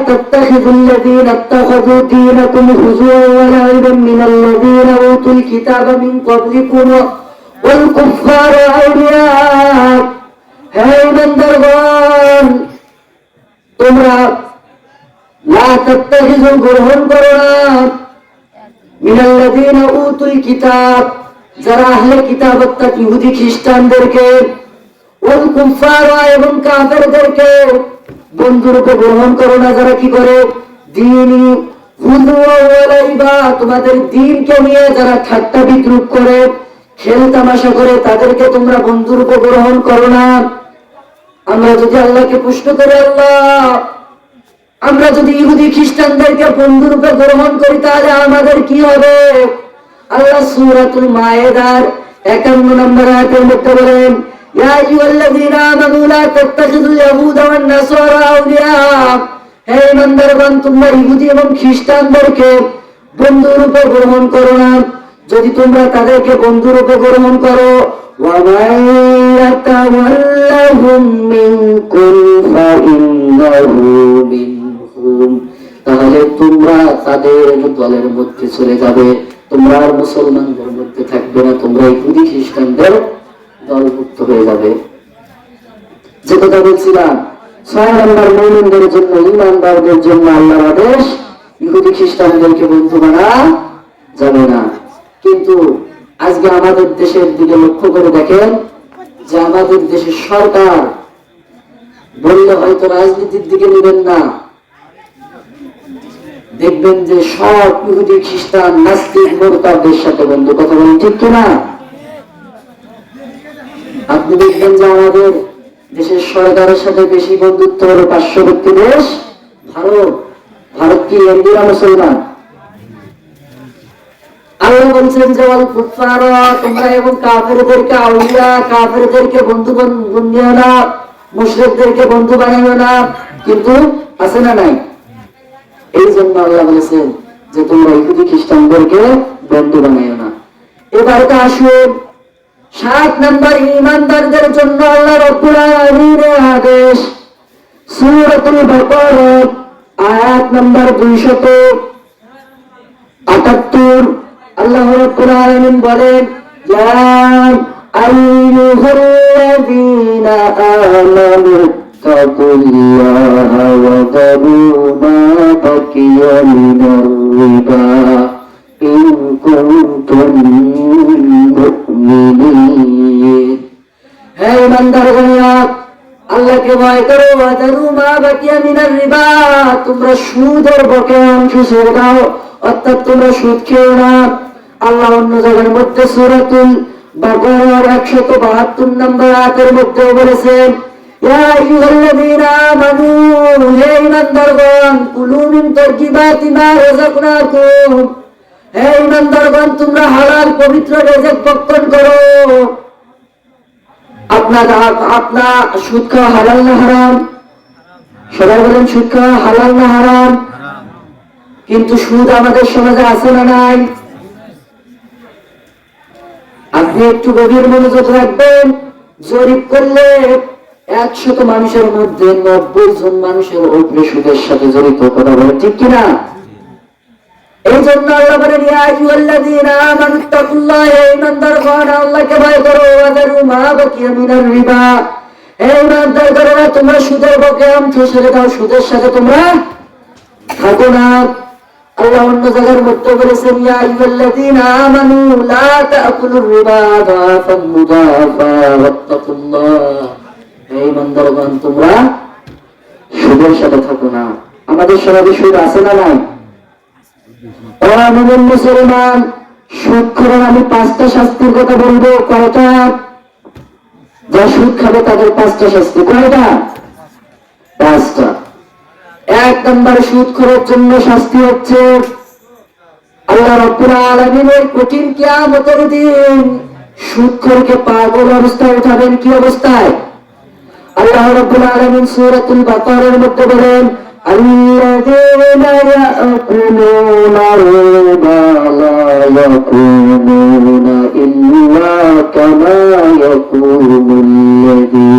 তাত্তাখিযুল্লাযীনা ইত্তাখাযু দীনাকুম হুজুওয়ান ওয়া লা'iban মিনাল্লাযীনা উতুল কিতাবা মিন ক্বাবলিকুম ওয়াল কুফফারা আউলিয়া। হে ইমানদারগণ তোমরা লা তাত্তাখিযু গ্রহণ করো না মিনাল্লাযীনা উতুল কিতাব যারা আহলে কিতাব অর্থাৎ ইহুদি খ্রিস্টানদেরকে ওয়াল কুফফারা এবং কাফেরদেরকে বন্ধুরূপে গ্রহণ করো না যারা কি করে দ্বীনি হুজুওয়া ওয়া লাইবা তোমাদের দ্বীনকে নিয়ে যারা ঠাট্টা বিদ্রূপ করে খেল তামাশা করে তাদেরকে তোমরা বন্ধুরূপে গ্রহণ করো না। আমরা যদি আল্লাহকে প্রশ্ন করি আল্লাহ আমরা যদি ইহুদি খ্রিস্টানদেরকে বন্ধুরূপে গ্রহণ করি তাহলে আমাদের কি হবে? আল্লাহ সূরাতুল মায়েদার 51 নম্বর আয়াতের মধ্যে বলেন ইয়া আইয়ুহাল্লাযীনা আমানু লা তাত্তাখিযুল ইয়াহুদা ওয়ান নাসারা আউলিয়া। হে ইমানদারগণ তোমরা ইহুদি এবং খ্রিস্টানদেরকে বন্ধুরূপে গ্রহণ করো না। যদি তোমরা তাদেরকে বন্ধুরূপে গ্রহণ করো ওয়া মান ইয়াতাওয়াল্লাহুম মিনকুম ফাইন্নাহু মিনহুম তাহলে তোমরা তাদের দলের মধ্যে চলে যাবে, তোমরা আর মুসলমানদের মধ্যে থাকবে না, তোমরা ইহুদি খ্রিস্টানদের দলভুক্ত হয়ে যাবে। যে কথা বলছিলাম 6 নম্বর মুমিনদের জন্য ঈমানদারদের জন্য আল্লাহর আদেশ ইহুদি খ্রিস্টানদেরকে বন্ধু বানা যাবে না। কিন্তু আজকে আমাদের দেশের দিকে লক্ষ্য করে দেখেন যে আমাদের দেশের সরকার বললে হয়তো রাজনীতির দিকে নেবেন না, দেখবেন যে সব ইহুদি খ্রিস্টান নাস্তিক মোরতাদের সাথে বন্ধু। কথা বলেন ঠিক কিনা? আপনি দেখবেন যে আমাদের দেশের সরকারের সাথে বেশি বন্ধুত্ব হলো পার্শ্ববর্তী দেশ ভারত। ভারত কি হিন্দুরা মুসলমান? আল্লাহ বলছেন যে তোমরা এবং কাফেরদেরকে আউলিয়া, কাফেরদেরকে বন্ধু বানিও না, মুশরিকদেরকে বন্ধু বানাইও না। কিন্তু আছে না নাই? এই জন্য আল্লাহ বলেছেন যে তোমরা ইহুদি খ্রিস্টানদেরকে বন্ধু বানাইও না। এবার তো আসুন 7 নম্বর ঈমানদারদের জন্য আল্লাহ রাব্বুল আলামিনের আদেশ। সূরাতুল বাকারা আয়াত নম্বর 278 আল্লাহ রাব্বুল আলামিন বলেন, ইয়া আইয়ুহাল্লাযীনা আমানু তাকুল্লাহা ওয়া যারু মা বাকিয়া মিনার রিবা ইন কুনতুম মুমিনিন। হে ঈমানদারগণেরা, আল্লাহকে ভয় করো। ওয়া যারু মা বাকিয়া মিনার রিবা, তোমরা সুদের বকেয়া অংশ ছেড়ে দাও, অর্থাৎ তোমরা সুদ খেও না। আল্লাহ অন্য জায়গার মধ্যে সূরাতুল বাকারার 172 নম্বর আয়াতের মধ্যে বলেছেন, ইয়া আইয়ুহাল্লাযীনা আমানু, হে ঈমানদারগণ, কুলু মিন তাইয়্যিবাতি মা রাযাকনাকুম, হে ঈমানদারগণ, তোমরা হালাল পবিত্র রিজিক ভক্ষণ করো। আপনার সুদ খাওয়া হালাল না হারাম? সবাই বলেন সুদ খাওয়া হালাল না হারাম? কিন্তু সুদ আমাদের সমাজে আছে না নাই? আপনি একটু গভীর মনোযোগ রাখবেন। জরিপ করলে 100 মানুষের মধ্যে 90 জন মানুষের উপরে সুদের সাথে জড়িত। কথা বলে ঠিক কিনা? এই জন্য আল্লাহ বলেন, ইয়া আইয়ুহাল্লাযীনা আমানু তাকুল্লাহ, হে ঈমানদারগণ, আল্লাহকে ভয় করো। ওয়া যারু মা বাকিয়া মিনার রিবা, হে ঈমানদারগণেরা, তোমরা সুদের বকেয়া অংশ ছেড়ে দাও, সুদের সাথে তোমরা থাকো না। আল্লাহ অন্য জায়গার মধ্যে বলেছেন, ইয়া আইয়ুহাল্লাযীনা আমানু লা তাকুলুর রিবা আদাফান মুদাফা ওয়াত্তাকুল্লাহ, হে ঈমানদারগণ, তোমরা সুদের সাথে থাকো না। আমাদের সমাজে সুদ আছে না নাই? মুমিন মুসলমান, সুদখোরের আমি 5টা শাস্তির কথা বলবো। কয়টা? যা সুদ খাবে তাদের 5টা শাস্তি। কয়টা? 5টা। 1 নম্বর, সুদখোরের জন্য শাস্তি হচ্ছে আল্লাহ রাব্বুল আলামিনের কঠিন কিয়ামতের দিন সুদখোরকে পাগল অবস্থায় উঠাবেন। কি অবস্থায়? আল্লাহ রাব্বুল আলামিন সূরাতুল বাকারার মধ্যে বলেন, আল্লাযীনা ইয়াকুলুনা রিবা লা ইয়াকুলুনা ইল্লা কামা ইয়াকুলুল্লাযী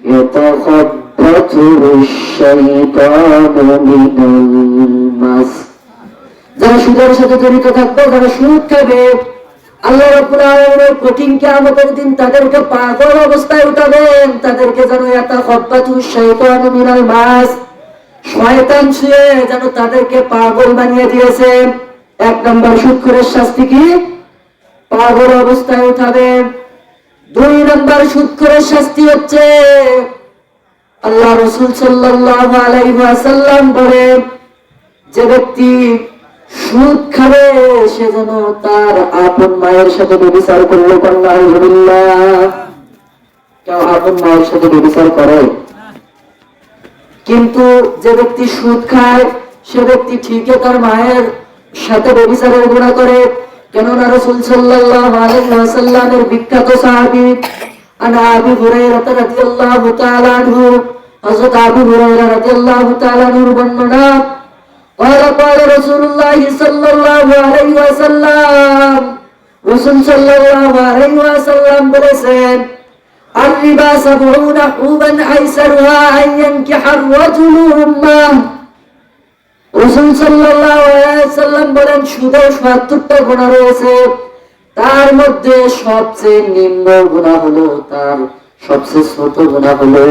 ইয়াতাখাব্বাতুহুশ শাইতানু মিনাল মাস। যারা সুদের সাথে জড়িত থাকবে, যারা সুদ খাবে, আল্লাহ রাব্বুল আলামিনের কঠিন কিয়ামতের দিন তাদেরকে পাগল অবস্থায় উঠাবেন। তাদেরকে যেন ইয়াতাখাব্বাতুহুশ শাইতানু মিনাল মাস, শয়তান শুয়ে যেন তাদেরকে পাগল বানিয়ে দিয়েছে। 1 নম্বর সুদখোরের শাস্তি কি? পাগল অবস্থায় উঠাবেন। 2 নম্বর সুদখোরের শাস্তি হচ্ছে আল্লাহ রাসূল সাল্লাল্লাহু আলাইহি ওয়াসাল্লাম বলেন, যে ব্যক্তি সুদ খাবে সে যেন তার আপন মায়ের সাথে ব্যভিচার করলো। আলহামদুলিল্লাহ। কেউ আপন মায়ের সাথে ব্যভিচার করে? কিন্তু যে ব্যক্তি সুদ খায় সে ব্যক্তি ঠিকই তার মায়ের সাথে ব্যভিচারের গুনাহ করে। কেননা রাসূল সাল্লাল্লাহু আলাইহি ওয়াসাল্লামের বিখ্যাত সাহাবী আনা আবু হুরায়রা রাদিয়াল্লাহু তাআলা আনহু, হযরত আবু হুরায়রা রাদিয়াল্লাহু তাআলা আনহুর বর্ণনা, قال قال رسول الله صلى الله عليه وسلم, রাসূল সাল্লাল্লাহু আলাইহি ওয়াসাল্লাম বলেছেন, الربا 70 حوبا أيسرها أن ينكح الرجل أمه। রাসূল সাল্লাল্লাহু আলাইহি ওয়াসাল্লাম বলেন, সুদে ৭০টা গুনাহ রয়েছে, তার মধ্যে সবচেয়ে নিম্ন গুনাহ হলো, তার সবচেয়ে ছোট গুনাহ হলো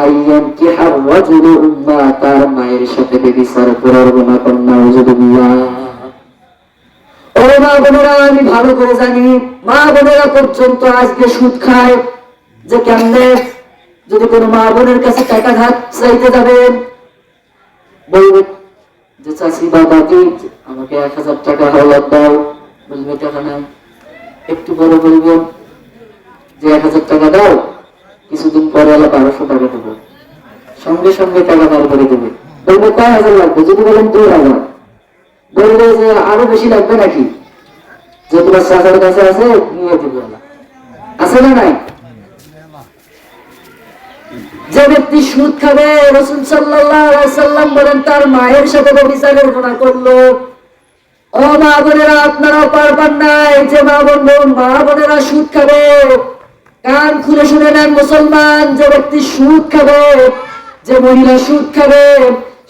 আইয়ানকিহার রাজুলু উম্মা, তার মায়ের সাথে ব্যভিচার করার গুনাহ। নাউযুবিল্লাহ। ও মা বোনেরা, আমি ভালো করে জানি মা বোনেরা পর্যন্ত আজকে সুদ খায়। যে কেমনে? যদি কোনো মা বোনের কাছে টাকা ধার চাইতে যাবেন, বলবে যে চাচি বা দাদি আমাকে 1000 টাকা হাওলাত দাও, বলবে টাকা নাই। একটু পরে বলবো যে 1000 টাকা দাও, কিছুদিন পরে 1200 টাকা দেবো, সঙ্গে সঙ্গে টাকা বার করে দেবে। বলবো কয় হাজার লাগবে? যদি বলেন 2000, বলবে যে আরো বেশি লাগবে নাকি, যে তোমার চাচার কাছে আছে নিয়ে দেবে। আছে না নাই? যে ব্যক্তি সুদ খাবে, রাসূল সাল্লাল্লাহু আলাইহি ওয়াসাল্লাম বলেন তার মায়ের সাথে ব্যভিচারের গুনাহ করলো। ও মা বোনেরা, আপনারাও পারবেন নাই যে মা বোনেরা সুদ খাবে, কান খুলে শুনে নেন মুসলমান। যে ব্যক্তি সুদ খাবে, যে মহিলা সুদ খাবে,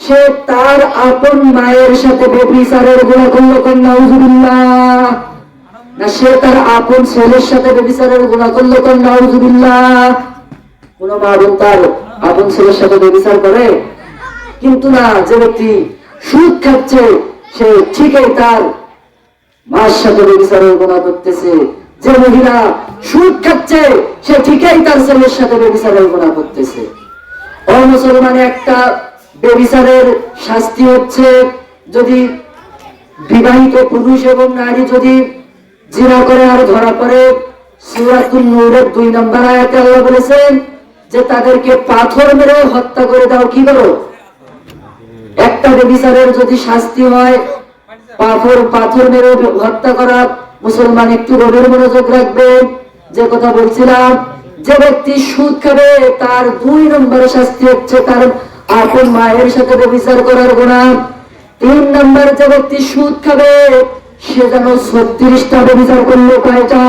সে তার আপন মায়ের সাথে ব্যভিচারের গুনাহ করলো। নাউযুবিল্লাহ। না সে তার আপন ছেলের সাথে ব্যভিচারের গুনাহ করলো। নাউযুবিল্লাহ। কোন মা বোন তার আপন ছেলের সাথে ব্যভিচার করে? কিন্তু না, যে ব্যক্তি সুদ খাচ্ছে সে ঠিকই তার মার সাথে ব্যভিচারের গুনাহ করতেছে। যে মহিলা সুদ খাচ্ছে সে ঠিকই তার ছেলের সাথে ব্যভিচারের গুনাহ করতেছে। ও মুসলমান, একটা ব্যভিচারের শাস্তি হচ্ছে, যদি বিবাহিত পুরুষ এবং নারী যদি জিনা করে আর ধরা পড়ে, সূরাতুন নূরের 2 নম্বর আয়াতে আল্লাহ বলেছেন যে তাদেরকে পাথর মেরে হত্যা করে দাও। কি করো? একটা ব্যভিচারের যদি শাস্তি হয় পাথর মেরে হত্যা করা। মুসলমান একটু গভীর মনোযোগ রাখবেন। যে কথা বলছিলাম, যে ব্যক্তি সুদ খাবে তার 2 নম্বরের শাস্তি হচ্ছে তার আপন মায়ের সাথে ব্যভিচার করার গুনাহ। 3 নম্বর, যে ব্যক্তি সুদ খাবে সে যেন 36টা ব্যভিচার করলো। কয়টা?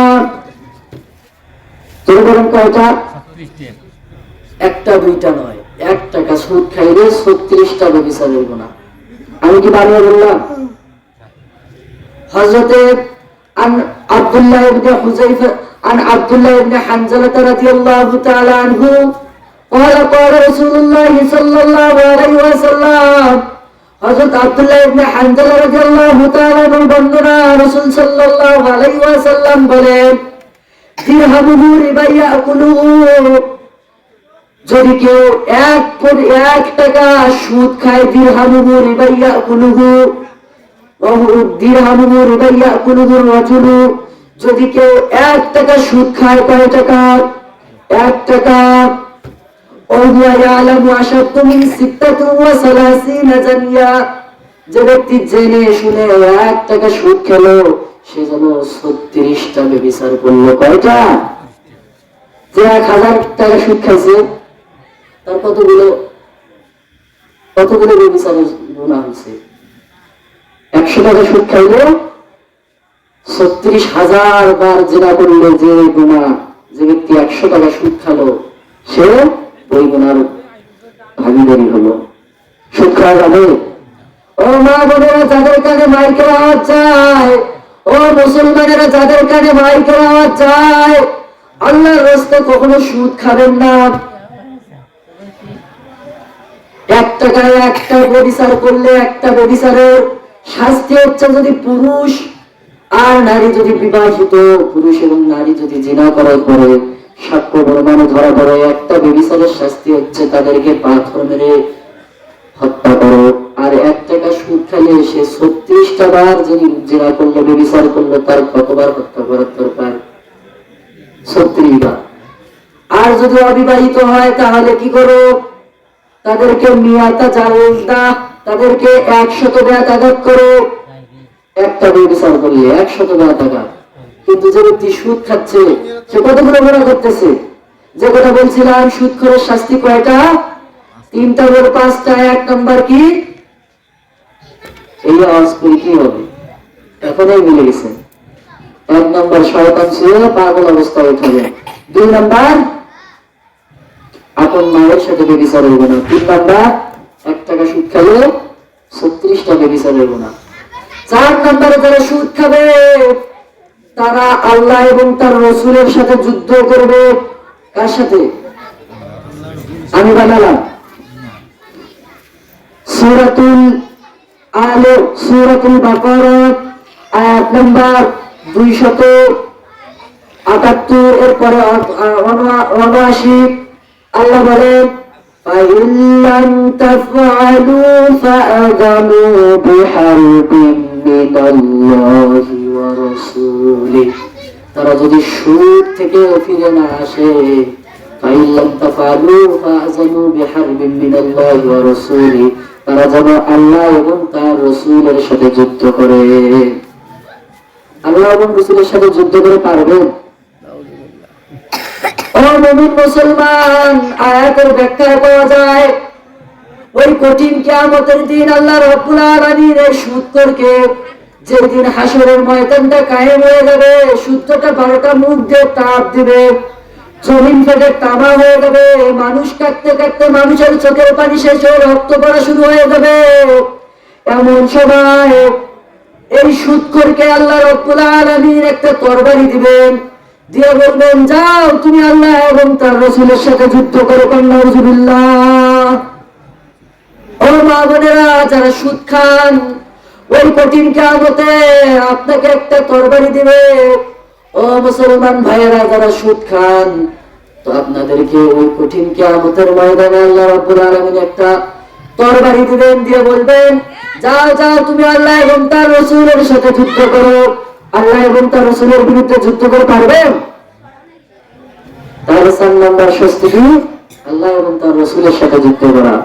তোর বলেন কয়টা? একটা দুইটা নয়, 1 টাকা সুদ খাইলে 36টা ব্যভিচারের গুনাহ। আমি কি বানিয়ে বললাম? হযরতে আব্দুল্লাহ ইবনে হুযায়ফা عن عبد الله بن حنظلة رضي الله تعالى عنه قال قال رسول الله صلى الله عليه وسلم। হযরত আব্দুল্লাহ ইবনে হানজালা রাদিয়াল্লাহু তাআলা বর্ণনা, রাসূল সাল্লাল্লাহু আলাইহি ওয়াসাল্লাম বলেন, দিরহামুহু রিবা ইয়াকুলুহু। যদি কেউ 1 টাকা সুদ খায়, দিরহামুহু রিবা ইয়াকুলুহু, দিরহামুহু রিবা ইয়াকুলুহু রাজুলু। যদি কেউ 1 টাকা সুদ খায়, কয় টাকা? 1 টাকা। ওয়া ইয়ালামু আশাদ্দু মিন 36 জানিয়া। যে ব্যক্তি জেনে শুনে 1 টাকা সুদ খেলো সে যেন 36টা ব্যভিচার করলো। কয়টা? যে 1000 টাকা সুদ খাইছে তার কতগুলো ব্যভিচারের গুনাহ হয়েছে? 100 টাকা সুদ খাইলে 36,000 বার জিনা করলে যে গুনাহ, যে ব্যক্তি 100 টাকা সুদ খালো সে ওই গুনার ভাগীদারি হলো। সুদ খাওয়া যাবে? ও মা বোনেরা, যাদের কানে মাইকের আওয়াজ যায়, ও মুসলমানেরা যাদের কানে মাইকের আওয়াজ যায়, আল্লাহর রাস্তায় কখনো সুদ খাবেন না। 1 টাকায় 1টা ব্যভিচার করলে একটা ব্যভিচারের শাস্তি হচ্ছে, যদি পুরুষ আর নারী, যদি বিবাহিত পুরুষ এবং নারী যদি জিনা করার পরে সাক্ষ্য প্রমাণে ধরা পড়ে, একটা ব্যভিচারের শাস্তি হচ্ছে তাদেরকে পাথর মেরে হত্যা করো। আর 1 টাকা সুদ খেলে সে 36টা বার যিনি জিনা করলো, ব্যভিচার করলো, তার কতবার হত্যা করার দরকার? 36 বার। আর যদি অবিবাহিত হয় তাহলে কি করো? তাদেরকে মিয়াতা জালদা, তাদেরকে 100 বেয়াত আঘাত করো। একটা ব্যভিচার করলে 100 বেয়াত আঘাত। কিন্তু যে ব্যক্তি সুদ খাচ্ছে সে কতগুলো গুনাহ করতেছে? যে কথা বলছিলাম, সুদখোরের শাস্তি কয়টা? 3টা বড় 5টা। 1 নম্বর কি? এই আওয়াজ করে কি হবে? এখনই মিলে গেছে। 1 নম্বর শয়তান ছিল পাগল অবস্থায় উঠবে। 2 নম্বর আপন মায়ের সাথে ব্যভিচারের গুনাহ। 3 নম্বর 1 টাকা সুদ খেলে 36টা ব্যভিচারের গুনাহ। 4 নম্বরে যারা সুদ খাবে তারা আল্লাহ এবং তার রাসূলের সাথে যুদ্ধ করবে। কার সাথে? আমি বানালাম সূরাতুল বাকারা আয়াত নাম্বার 278 এর পরে 79 আল্লাহ বলেন, فإن لم تفعلوا فأذنوا بحرب من الله ورسوله। তারা যদি সুদ থেকে ফিরে না আসে, فإن لم تفعلوا فأذنوا بحرب من الله ورسوله, তারা যেন আল্লাহ এবং তার রাসূলের সাথে যুদ্ধ করে। আল্লাহ এবং রাসূলের সাথে যুদ্ধ করে পারবেন? ও মুমিন মুসলমান, আয়াতের ব্যাখ্যায় পাওয়া যায় ওই কঠিন কিয়ামতের দিন আল্লাহ রাব্বুল আলামিন এই সুদখোরকে, যেদিন হাসরের ময়দানটা কায়েম হয়ে যাবে, সূর্যটা 12টা মুখ দিয়ে তাপ দিবে, জমিন ফেটে তামা হয়ে যাবে, মানুষ কাটতে কাটতে মানুষের চোখের পানি শেষ হয়ে রক্ত পড়া শুরু হয়ে যাবে। এমন সময় এই সুদখোরকে আল্লাহ রাব্বুল আলামিন একটা তরবারি দিবেন, দিয়ে বলবেন, যাও তুমি আল্লাহ এবং তার রাসূলের সাথে যুদ্ধ করো। নাউযুবিল্লাহ। ও মা বোনেরা, যারা সুদ খান, ওই কঠিন কিয়ামতে আপনাকে একটা তরবারি দিবে। ও মুসলমান ভাইয়েরা, যারা সুদ খান, তো আপনাদেরকে ওই কঠিন কিয়ামতের ময়দানে আল্লাহ রাব্বুল আলামিন একটা তরবারি দিবেন, দিয়ে বলবেন, যাও যাও তুমি আল্লাহ এবং তার রাসূলের সাথে যুদ্ধ করো। আল্লাহ এবং তার রাসূলের বিরুদ্ধে যুদ্ধ করে পারবেন? তাহলে 4 নম্বর শাস্তি কি? আল্লাহ এবং তার রাসূলের সাথে যুদ্ধ করা।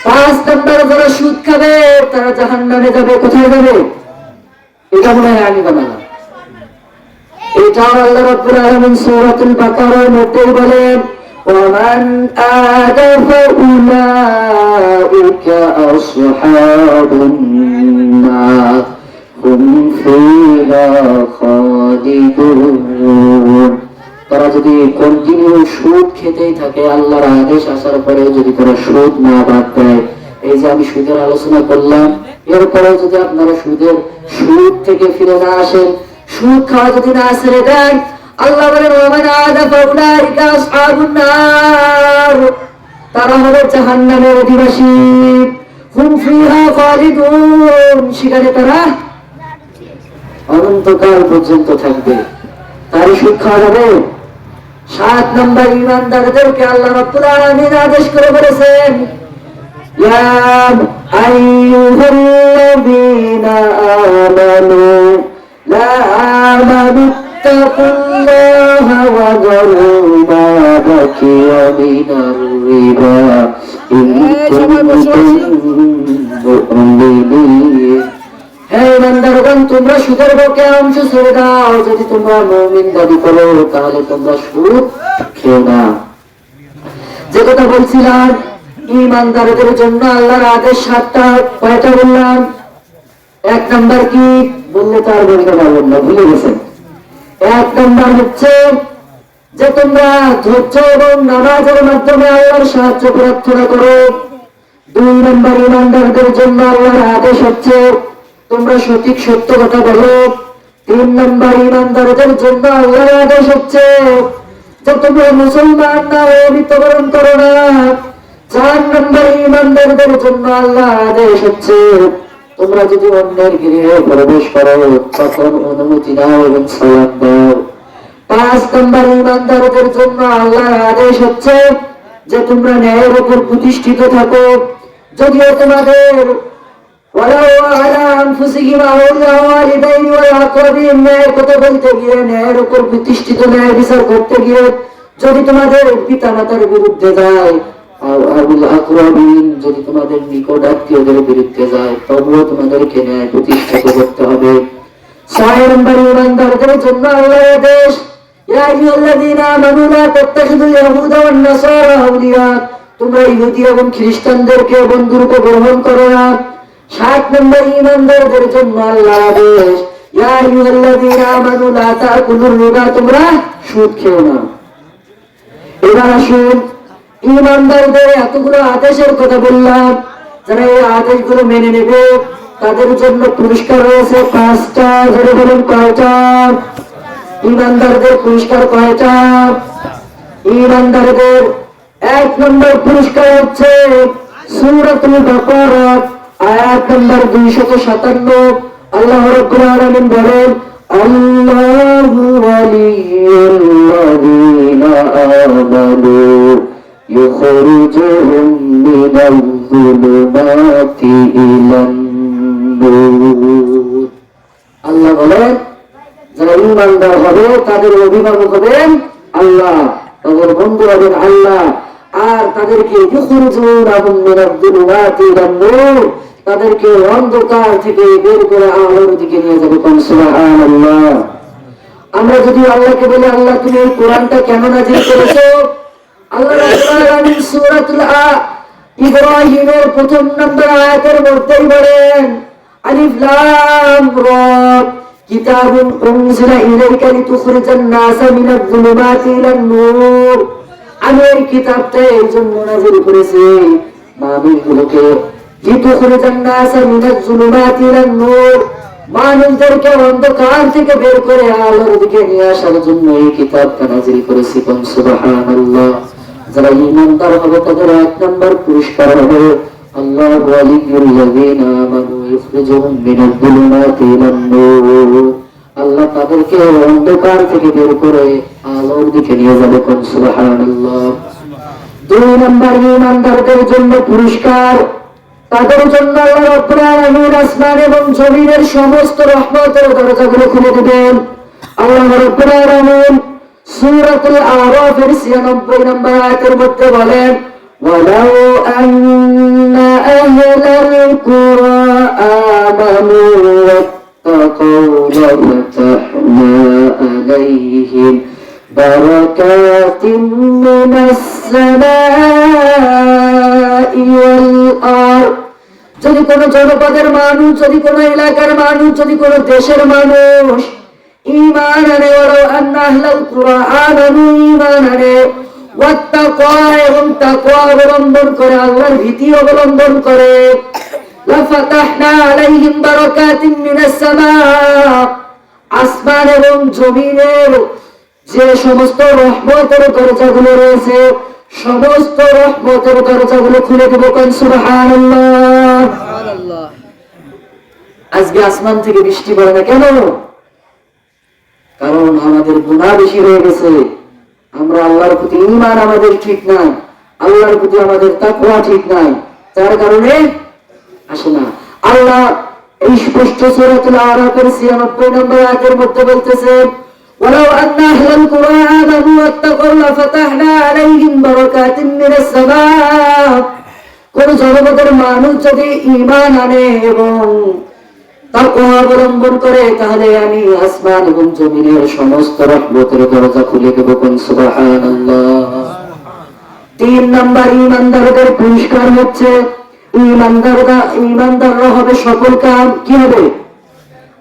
5 নম্বর, যারা সুদ খাবে তারা জাহান্নামে যাবে। কোথায় যাবে? এটা মনে হয় আমি বানালাম। এটা আল্লাহ রাব্বুল আলামিন সূরাতুল বাকারার মধ্যে বলেন, ومن آد فأولئك أصحاب النار هم فيها خالدون। তারা যদি কন্টিনিউ সুদ খেতেই থাকে, আল্লাহর আদেশ আসার পরে যদি তারা সুদ না বাদ দেয়, এই যে আমি সুদের আলোচনা করলাম, এরপরে যদি আপনারা সুদ থেকে ফিরে না আসেন, সুদ খাওয়া যদি না ছেড়ে দেন, আল্লাহ বলেন, ওয়ামান আদা ফাউলাইকা আসহাবুন নার, তারা হবে জাহান্নামের অধিবাসী। হুম ফিহা খালিদুন, সেখানে তারা অনন্তকাল পর্যন্ত থাকবে। তারই সুদ খাওয়া যাবে? 7 নম্বর, ঈমানদারদেরকে আল্লাহ রাব্বুল আলামিন আদেশ করে বলেছেন, ইয়া আইয়ুহাল্লাযীনা আমানু লা তাকুল্লাহা ওয়া যারু মা বাকিয়া মিনার রিবা ইন কুনতুম মুমিনিন। হে ঈমানদারগণ, তোমরা সুদের বকেয়া অংশ ছেড়ে দাও। যদি তোমরা মুমিন দাবি করো, তাহলে তোমরা সুদ খেও না। যে কথা বলছিলাম, ঈমানদারদের জন্য আল্লাহর আদেশ 7টা। কয়টা বললাম? 1 নম্বর কি বললে তো আর বলতে পারবেন না, ভুলে গেছেন। 1 নম্বর হচ্ছে যে তোমরা ধৈর্য এবং নামাজের মাধ্যমে আল্লাহর সাহায্য প্রার্থনা করো। 2 নম্বর, ঈমানদারদের জন্য আল্লাহর আদেশ হচ্ছে তোমরা সঠিক সত্য কথা বলো। 3 নম্বর, ঈমানদারদের জন্য আল্লাহর আদেশ হচ্ছে যে তোমরা মুসলমান না হয়ে মৃত্যুবরণ করো না। 4 নম্বর, ঈমানদারদের জন্য আল্লাহর আদেশ হচ্ছে তোমরা যদি অন্যের গৃহে প্রবেশ করো, তখন অনুমতি নাও এবং সালাম দাও। 5 নম্বর, ঈমানদারদের জন্য আল্লাহর আদেশ হচ্ছে যে তোমরা ন্যায়ের উপর প্রতিষ্ঠিত থাকো। যদিও তোমাদের ন্যায়ের কথা বলতে গিয়ে, ন্যায়ের উপর প্রতিষ্ঠিত ন্যায় বিচার করতে গিয়ে যদি তোমাদের পিতা মাতার বিরুদ্ধে যায়, যদি তোমাদের নিকট আত্মীয়দের বিরুদ্ধে যায়, তবুও তোমাদেরকে ন্যায় প্রতিষ্ঠিত করতে হবে। 6 নম্বর, ঈমানদারদের জন্য আল্লাহর আদেশ, ইয়া আইয়ুহাল্লাযীনা আমানু লা তাত্তাখিযুল ইয়াহুদা ওয়ান নাসারা আউলিয়া, তোমরা ইহুদি এবং খ্রিস্টানদেরকে বন্ধুরূপে গ্রহণ করো না। 7 নম্বর, ঈমানদারদের জন্য আল্লাহর আদেশ, ইয়া আইয়ুহাল্লাযীনা আমানু লা তাকুলুর রিবা, তোমরা সুদ খেও না। এবার আসুন, ঈমানদারদের এতগুলো আদেশের কথা বললাম, যারা এই আদেশগুলো মেনে নেবে তাদের জন্য পুরস্কার রয়েছে 5টা। ধরে বলুন কয়টা? ঈমানদারদের পুরস্কার কয়টা? ঈমানদারদের 1 নম্বর পুরস্কার হচ্ছে সূরাতুল বাকারা আয়াত নম্বর 257। আল্লাহ রাব্বুল আলামিন বলেন, আল্লাহু ওয়ালিয়ুল্লাযীনা আমানু يخرجهم من الظلمات إلى النور আল্লাহ বলেন যারা ঈমানদার হবে তাদের অভিভাবক হবেন আল্লাহ, তাদের বন্ধু হবেন আল্লাহ, আর তাদেরকে ইখরুজুনাহুম মিনাল যুলুমাতি ইলান নূর, তাদেরকে অন্ধকার থেকে বের করে আলোর দিকে নিয়ে যাবে। সুবহানাল্লাহ। আমরা যদি আল্লাহকে বলি আল্লাহ তুমি এই কোরআনটা কেন নাযিল করেছো, আল্লাহ রাব্বুল আলামিন সূরাতুল ইব্রাহিমের প্রথম নম্বর আয়াতের মধ্যেই বলেন আলিফ লাম রা কিতাবুন উনজিলা ইলাইকা লিতুখরিজান নাসা মিনাজ যুলুমাতি ইলান নূর। আমি এই কিতাবটা এই জন্য নাযিল করেছি মানুষগুলোকে লিতুখরিজান নাসা মিনাজ যুলুমাতি ইলান নূর, মানুষদেরকে অন্ধকার থেকে বের করে আলোর দিকে নিয়ে আসার জন্য এই কিতাবটা নাযিল করেছি। সুবহানাল্লাহ। যারা ঈমানদার হবে তাদের এক নম্বর পুরস্কার হবে আল্লাহু ওয়ালিয়ুল্লাযীনা আমানু ইখরিজুহুম মিনাজ যুলুমাতি ইলান নূর। আল্লাহ তাদেরকে অন্ধকার থেকে বের করে আলোর দিকে নিয়ে যাবে। সুবহানাল্লাহ। দুই নম্বর ঈমানদারদের জন্য পুরস্কার, তাদের জন্য আল্লাহ রাব্বুল আলামিন আসমান এবং জমিনের সমস্ত রহমতের দরজাগুলো খুলে দিবেন। আল্লাহ রাব্বুল আলামিন সূরাতুল আরাফের 96 নম্বর আয়াতের মধ্যে বলেন ওয়ালাউ আন্না আহলাল কুরা আমানু ওয়াত্তাকাউ লাফতাহনা আলাইহিম বারাকাতিন মিনাস সামাই ওয়াল আরদ। যদি কোন জনপদের মানুষ, যদি কোন এলাকার মানুষ, যদি কোন দেশের মানুষ ঈমান আনে, ওয়ালাউ আন্না আহলাল কুরা আমানু ঈমান আনে, ওয়াত্তাকা এবং তাকওয়া অবলম্বন করে, আল্লাহর ভীতি অবলম্বন করে, লাফাতাহনা আলাইহিম বারাকাতিন মিনাস সামা, আসমান এবং জমিনের যে সমস্ত রহমতের দরজাগুলো রয়েছে সমস্ত রহমতের দরজাগুলো খুলে দেব। সুবহানাল্লাহ। আজকে আসমান থেকে বৃষ্টি পড়ে না কেন? কারণ আমাদের গুনাহ বেশি হয়ে গেছে, আমরা আল্লাহর প্রতি ঈমান আমাদের ঠিক নাই, আল্লাহর প্রতি আমাদের তাকওয়া ঠিক নাই, তার কারণে আসে না। আল্লাহ এই স্পষ্ট সূরাতুল আরাফের 96 নম্বর আয়াতের মধ্যে বলতেছে ওয়ালাউ আন্না আহলাল কুরা আমানু ওয়াত্তাকাউ লাফাতাহনা আলাইহিম বারাকাতিন মিনাস সামা। কোন জনপদের মানুষ যদি ঈমান আনে এবং তাকওয়া অবলম্বন করে তাহলে আমি আসমান এবং জমিনের সমস্ত রহমতের দরজা খুলে দেব। সুবহানাল্লাহ। তিন নম্বর ঈমানদারদের পুরস্কার হচ্ছে ঈমানদাররা হবে সফল কাম। কি হবে?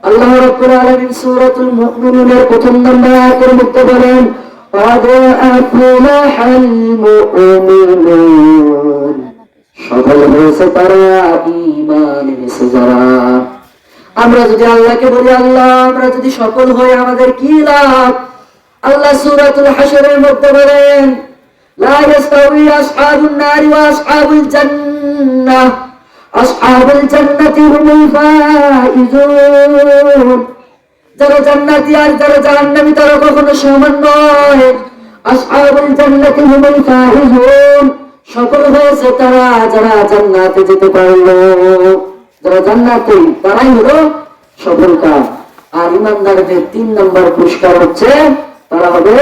আল্লাহ রাব্বুল আলামিন সূরাতুল মুমিনুনের প্রথম নম্বর আয়াতের মধ্যে বলেন ক্বাদ আফলাহাল মুমিনুন, সফল হয়েছে তারা ঈমান এনেছে যারা। আমরা যদি আল্লাহকে বলি আল্লাহ আমরা যদি সফল হই আমাদের কি লাভ? আল্লাহ সূরাতুল হাশরের মধ্যে বলেন লা ইয়াস্তাউই আসহাবুন নারি ওয়া আসহাবুল জান্নাহ, আসহাবুল জান্নাতি হুমুল ফাইজুন। যারা জান্নাতি আর যারা জাহান্নামী তারা কখনো সমান নয়। আসহাবুল জান্নাতি হুমুল ফাইজুন, সফল হয়েছে তারা যারা জান্নাতে যেতে পারলো। যারা জান্নাতি তারাই হলো সফল কাম। আর ঈমানদারদের 3 নম্বর পুরস্কার হচ্ছে তারা হবে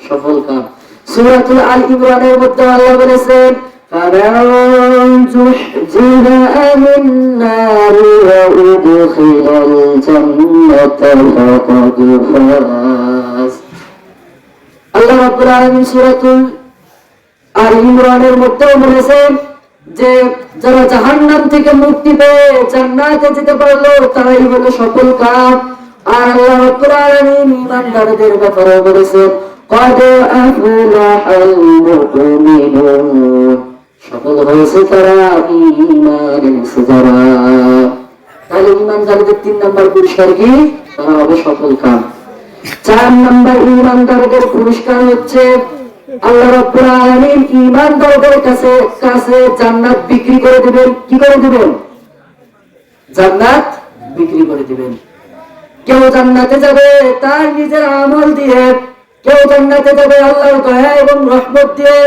সফল কাম। সূরাতুল আল ইমরানের মধ্যে আল্লাহ বলেছেন ফামান যুহজিহা আনিন নারি ওয়া উদখিলাল জান্নাতা ফাকাদ ফাজ। আল্লাহ রাব্বুল আলামিন সূরাতুল আল ইমরানের মধ্যে বলেছেন যে যারা জাহান্নাম থেকে মুক্তি পেয়ে জান্নাতে যেতে পারলো তারাই হলো সফল কাম। আর আল্লাহ রাব্বুল আলামিন ঈমানদারদের ব্যাপারে বলেছেন ক্বাদ আফলাহাল মুমিনুন, সফল হয়েছে তারা ঈমান এনেছে যারা। তাহলে ঈমানদারদের 3 নম্বর পুরস্কার কি? তারা হবে সফল কাম। 4 নম্বর ঈমানদারদের পুরস্কার হচ্ছে আল্লাহ রাব্বুল আলামিন ঈমানদারদের কাছে জান্নাত বিক্রি করে দিবেন। কি করে দিবেন? জান্নাত বিক্রি করে দিবেন। কেউ জান্নাতে যাবে তার নিজের আমল দিয়ে, কেউ জান্নাতে যাবে আল্লাহর দয়া এবং রহমত দিয়ে,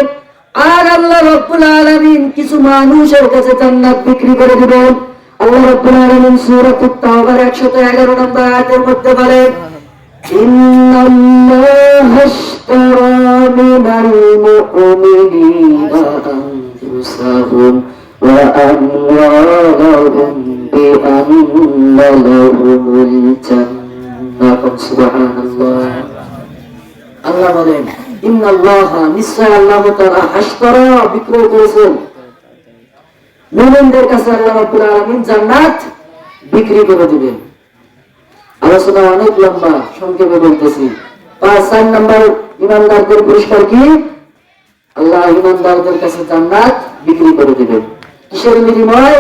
আর আল্লাহ রাব্বুল আলামিন কিছু মানুষের কাছে জান্নাত বিক্রি করে দিবেন। আল্লাহ রাব্বুল আলামিন সূরাতুত তাওবার 111 নম্বর আয়াতের মধ্যে বলেন, ইন্নাল্লাহা আশতারা মিনাল মুমিনিনা আনফুসাহুম ওয়া আমওয়ালাহুম বিআন্না লাহুমুল জান্নাহ। সুবহানাল্লাহ। আল্লাহ বলেন, ইন্নাল্লাহা, নিশ্চয় আল্লাহ তাআলা আশতারা, বিক্রয় করেছেন মুমিনদের কাছে আল্লাহ রাব্বুল আলামিন জান্নাত বিক্রি করে দিবেন। আলোচনা অনেক লম্বা, সংক্ষেপে বলতেছি। 4 নম্বর ইমানদারদের পুরস্কার কি? আল্লাহ ইমানদারদের কাছে জান্নাত বিক্রি করে দিবেন। কিসের বিনিময়?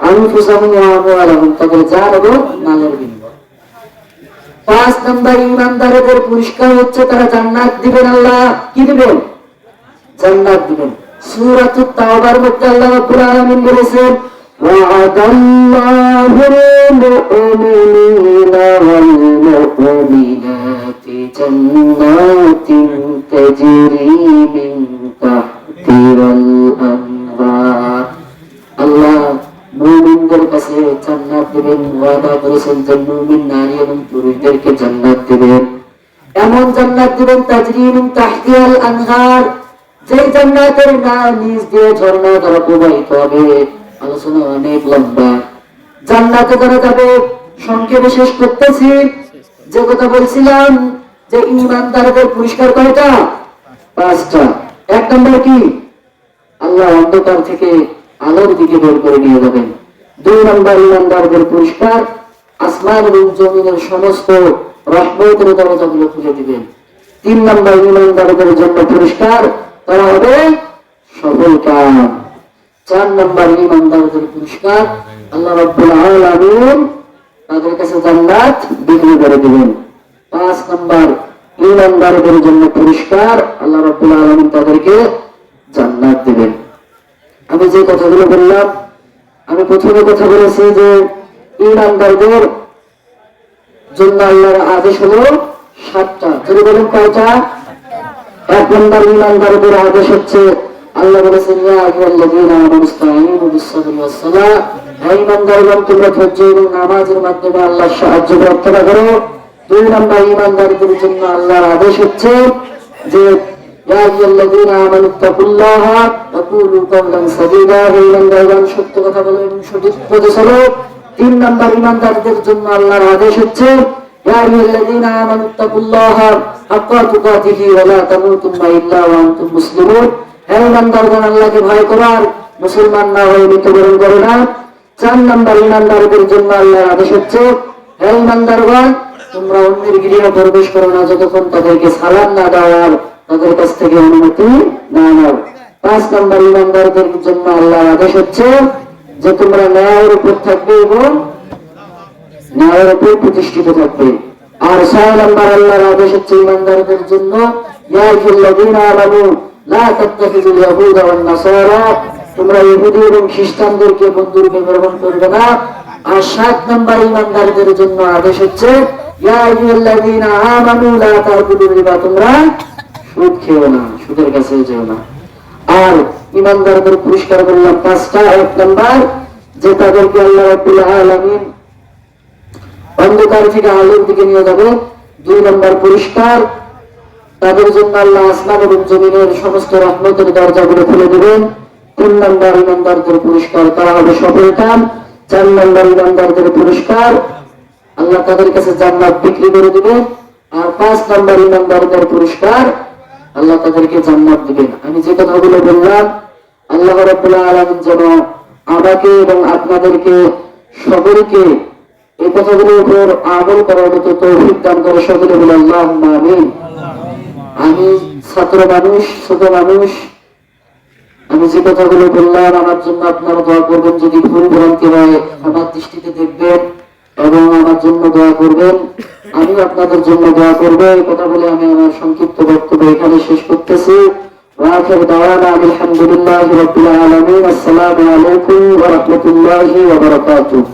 আনফুসাহুম ওয়া আমওয়ালাহুম, তাদের জান এবং মালের বিনিময়। 5 নম্বর ইমানদারদের পুরস্কার হচ্ছে তারা জান্নাত দিবেন। আল্লাহ কি দিবেন? জান্নাত দিবেন। সূরাতুত তাওবার মধ্যে আল্লাহ রাব্বুল আলামিন বলেছেন, وعد الله المؤمنين والمؤمنات جنات تجري من تحتها الأنهار। আল্লাহ মুমিনদের কাছে জান্নাত দিবেন, ওয়াদা করেছেন যে মুমিন নারী এবং পুরুষদেরকে জান্নাত দিবেন। এমন জান্নাত দিবেন তাজরি মিন তাহতিহাল আনহার, যে জান্নাতের নিচ দিয়ে ঝর্ণা দ্বারা প্রবাহিত হবে। আলোচনা অনেক লম্বা, জান্নাতে যারা যাবে সংক্ষেপে শেষ করতেছি। যে কথা বলছিলাম যে ইমানদারদের পুরস্কার কয়টা? 5টা। 1 নম্বর কি? আল্লাহ অন্ধকার থেকে আলোর দিকে বের করে নিয়ে যাবেন। 2 নম্বর ইমানদারদের পুরস্কার, আসমান এবং জমিনের সমস্ত রহমতের দরজাগুলো খুলে দিবেন। 3 নম্বর ইমানদারদের জন্য পুরস্কার, তারা হবে সফলকাম। 4 নম্বর ইমানদারদের পুরস্কার, আল্লাহ রাব্বুল আলামিন তাদের কাছে জান্নাত বিক্রি করে দিবেন। 5 নম্বর ইমানদারদের জন্য পুরস্কার, আল্লাহ রাব্বুল আলামিন তাদেরকে জান্নাত দিবেন। আমি যে কথাগুলো বললাম, আমি প্রথমে কথা বলেছি যে ইমানদারদের জন্য আল্লাহর আদেশ হলো 7টা। যদি বলেন কয়টা? 1 নম্বর ইমানদারদের আদেশ হচ্ছে, আল্লাহ বলেছেন, ইয়া আইয়ুহাল্লাযীনা আমানু ইসতাঈনু বিস-সাবরি ওয়াস-সালাহ, হে ঈমানদারগণ, তোমরা ধৈর্য এবং নামাজের মাধ্যমে আল্লাহর সাহায্য প্রার্থনা করো। 2 নম্বর ঈমানদারদের জন্য আল্লাহর আদেশ হচ্ছে যে ইয়া আইয়ুহাল্লাযীনা আমানু তাকুল্লাহা ওয়া কুলু কাওলান সাদীদা, হে ঈমানদারগণ, সত্য কথা বলো এবং সঠিক পথে চলো। 3 নম্বর ঈমানদারদের জন্য আল্লাহর আদেশ হচ্ছে ইয়া আইয়ুহাল্লাযীনা আমানু তাকুল্লাহা হাক্কা তুকাতিহি ওয়া লা তামুতুন্না ইল্লা ওয়া আনতুম মুসলিমুন, হে ঈমানদারগণ, আল্লাহকে ভয় করো আর মুসলমান না হয়ে মৃত্যুবরণ করো না। 4 নম্বর ঈমানদারদের জন্য আল্লাহর আদেশ হচ্ছে, হে ঈমানদারগণ, তোমরা অন্যের গৃহে প্রবেশ করো না যতক্ষণ তাদেরকে সালাম না দাও আর তাদের কাছ থেকে অনুমতি না নাও। 5 নম্বর ঈমানদারদের জন্য আল্লাহর আদেশ হচ্ছে যে তোমরা ন্যায়ের উপর থাকবে এবং ন্যায়ের উপর প্রতিষ্ঠিত থাকবে। আর 6 নম্বর আল্লাহর আদেশ হচ্ছে ঈমানদারদের জন্য, ইয়া আইয়ুহাল্লাযীনা আমানু লা তাত্তাখিযুল ইয়াহুদা ওয়ান নাসারা, তোমরা ইহুদি এবং খ্রিস্টানদেরকে বন্ধুরূপে গ্রহণ করবে না। আর 7 নম্বর ঈমানদারদের জন্য আদেশ হচ্ছে, ইয়া আইয়ুহাল্লাযীনা আমানু লা তাকুলুর রিবা, তোমরা সুদ খেও না, সুদের কাছে যেও না। আর ঈমানদারদের পুরস্কার বললাম 5টা। 1 নম্বর যে তাদেরকে আল্লাহ রাব্বুল আলামিন অন্ধকার থেকে আলোর দিকে নিয়ে যাবে। 2 নম্বর পুরস্কার, তাদের জন্য আল্লাহ আসমান এবং জমিনের সমস্ত রহমতের দরজাগুলো খুলে দিবেন। 3 নম্বর ঈমানদারদের পুরস্কার, তারা হবে সফলকাম। 4 নম্বর ঈমানদারদের পুরস্কার, আল্লাহ তাদের কাছে জান্নাত বিক্রি করে দিবেন। আর 5 নম্বর ঈমানদারদের পুরস্কার, আল্লাহ তাদেরকে জান্নাত দিবেন। আমি যে কথাগুলো বললাম, আল্লাহ রাব্বুল আলামিন যেন আমাকে এবং আপনাদেরকে সকলকে এই কথাগুলোর উপর আমল করার মতো তৌফিক দান করে। সকলে বলে আল্লাহুম্মা আমিন। আমি ছাত্র মানুষ, ছোট মানুষ, আমি যে কথাগুলো বললাম আমার জন্য আপনারা দোয়া করবেন। যদি ভুল ভ্রান্তি হয় আমার দৃষ্টিতে দেখবেন এবং আমার জন্য দোয়া করবেন। আমি আপনাদের জন্য দোয়া করবো। এই কথা বলে আমি আমার সংক্ষিপ্ত বক্তব্য এখানে শেষ করতেছি। ওয়াখির দাওয়ানা আলহামদুলিল্লাহি রাব্বিল আলামিন। আসসালামু আলাইকুম ওয়া রাহমাতুল্লাহি ওয়া বারাকাতুহু।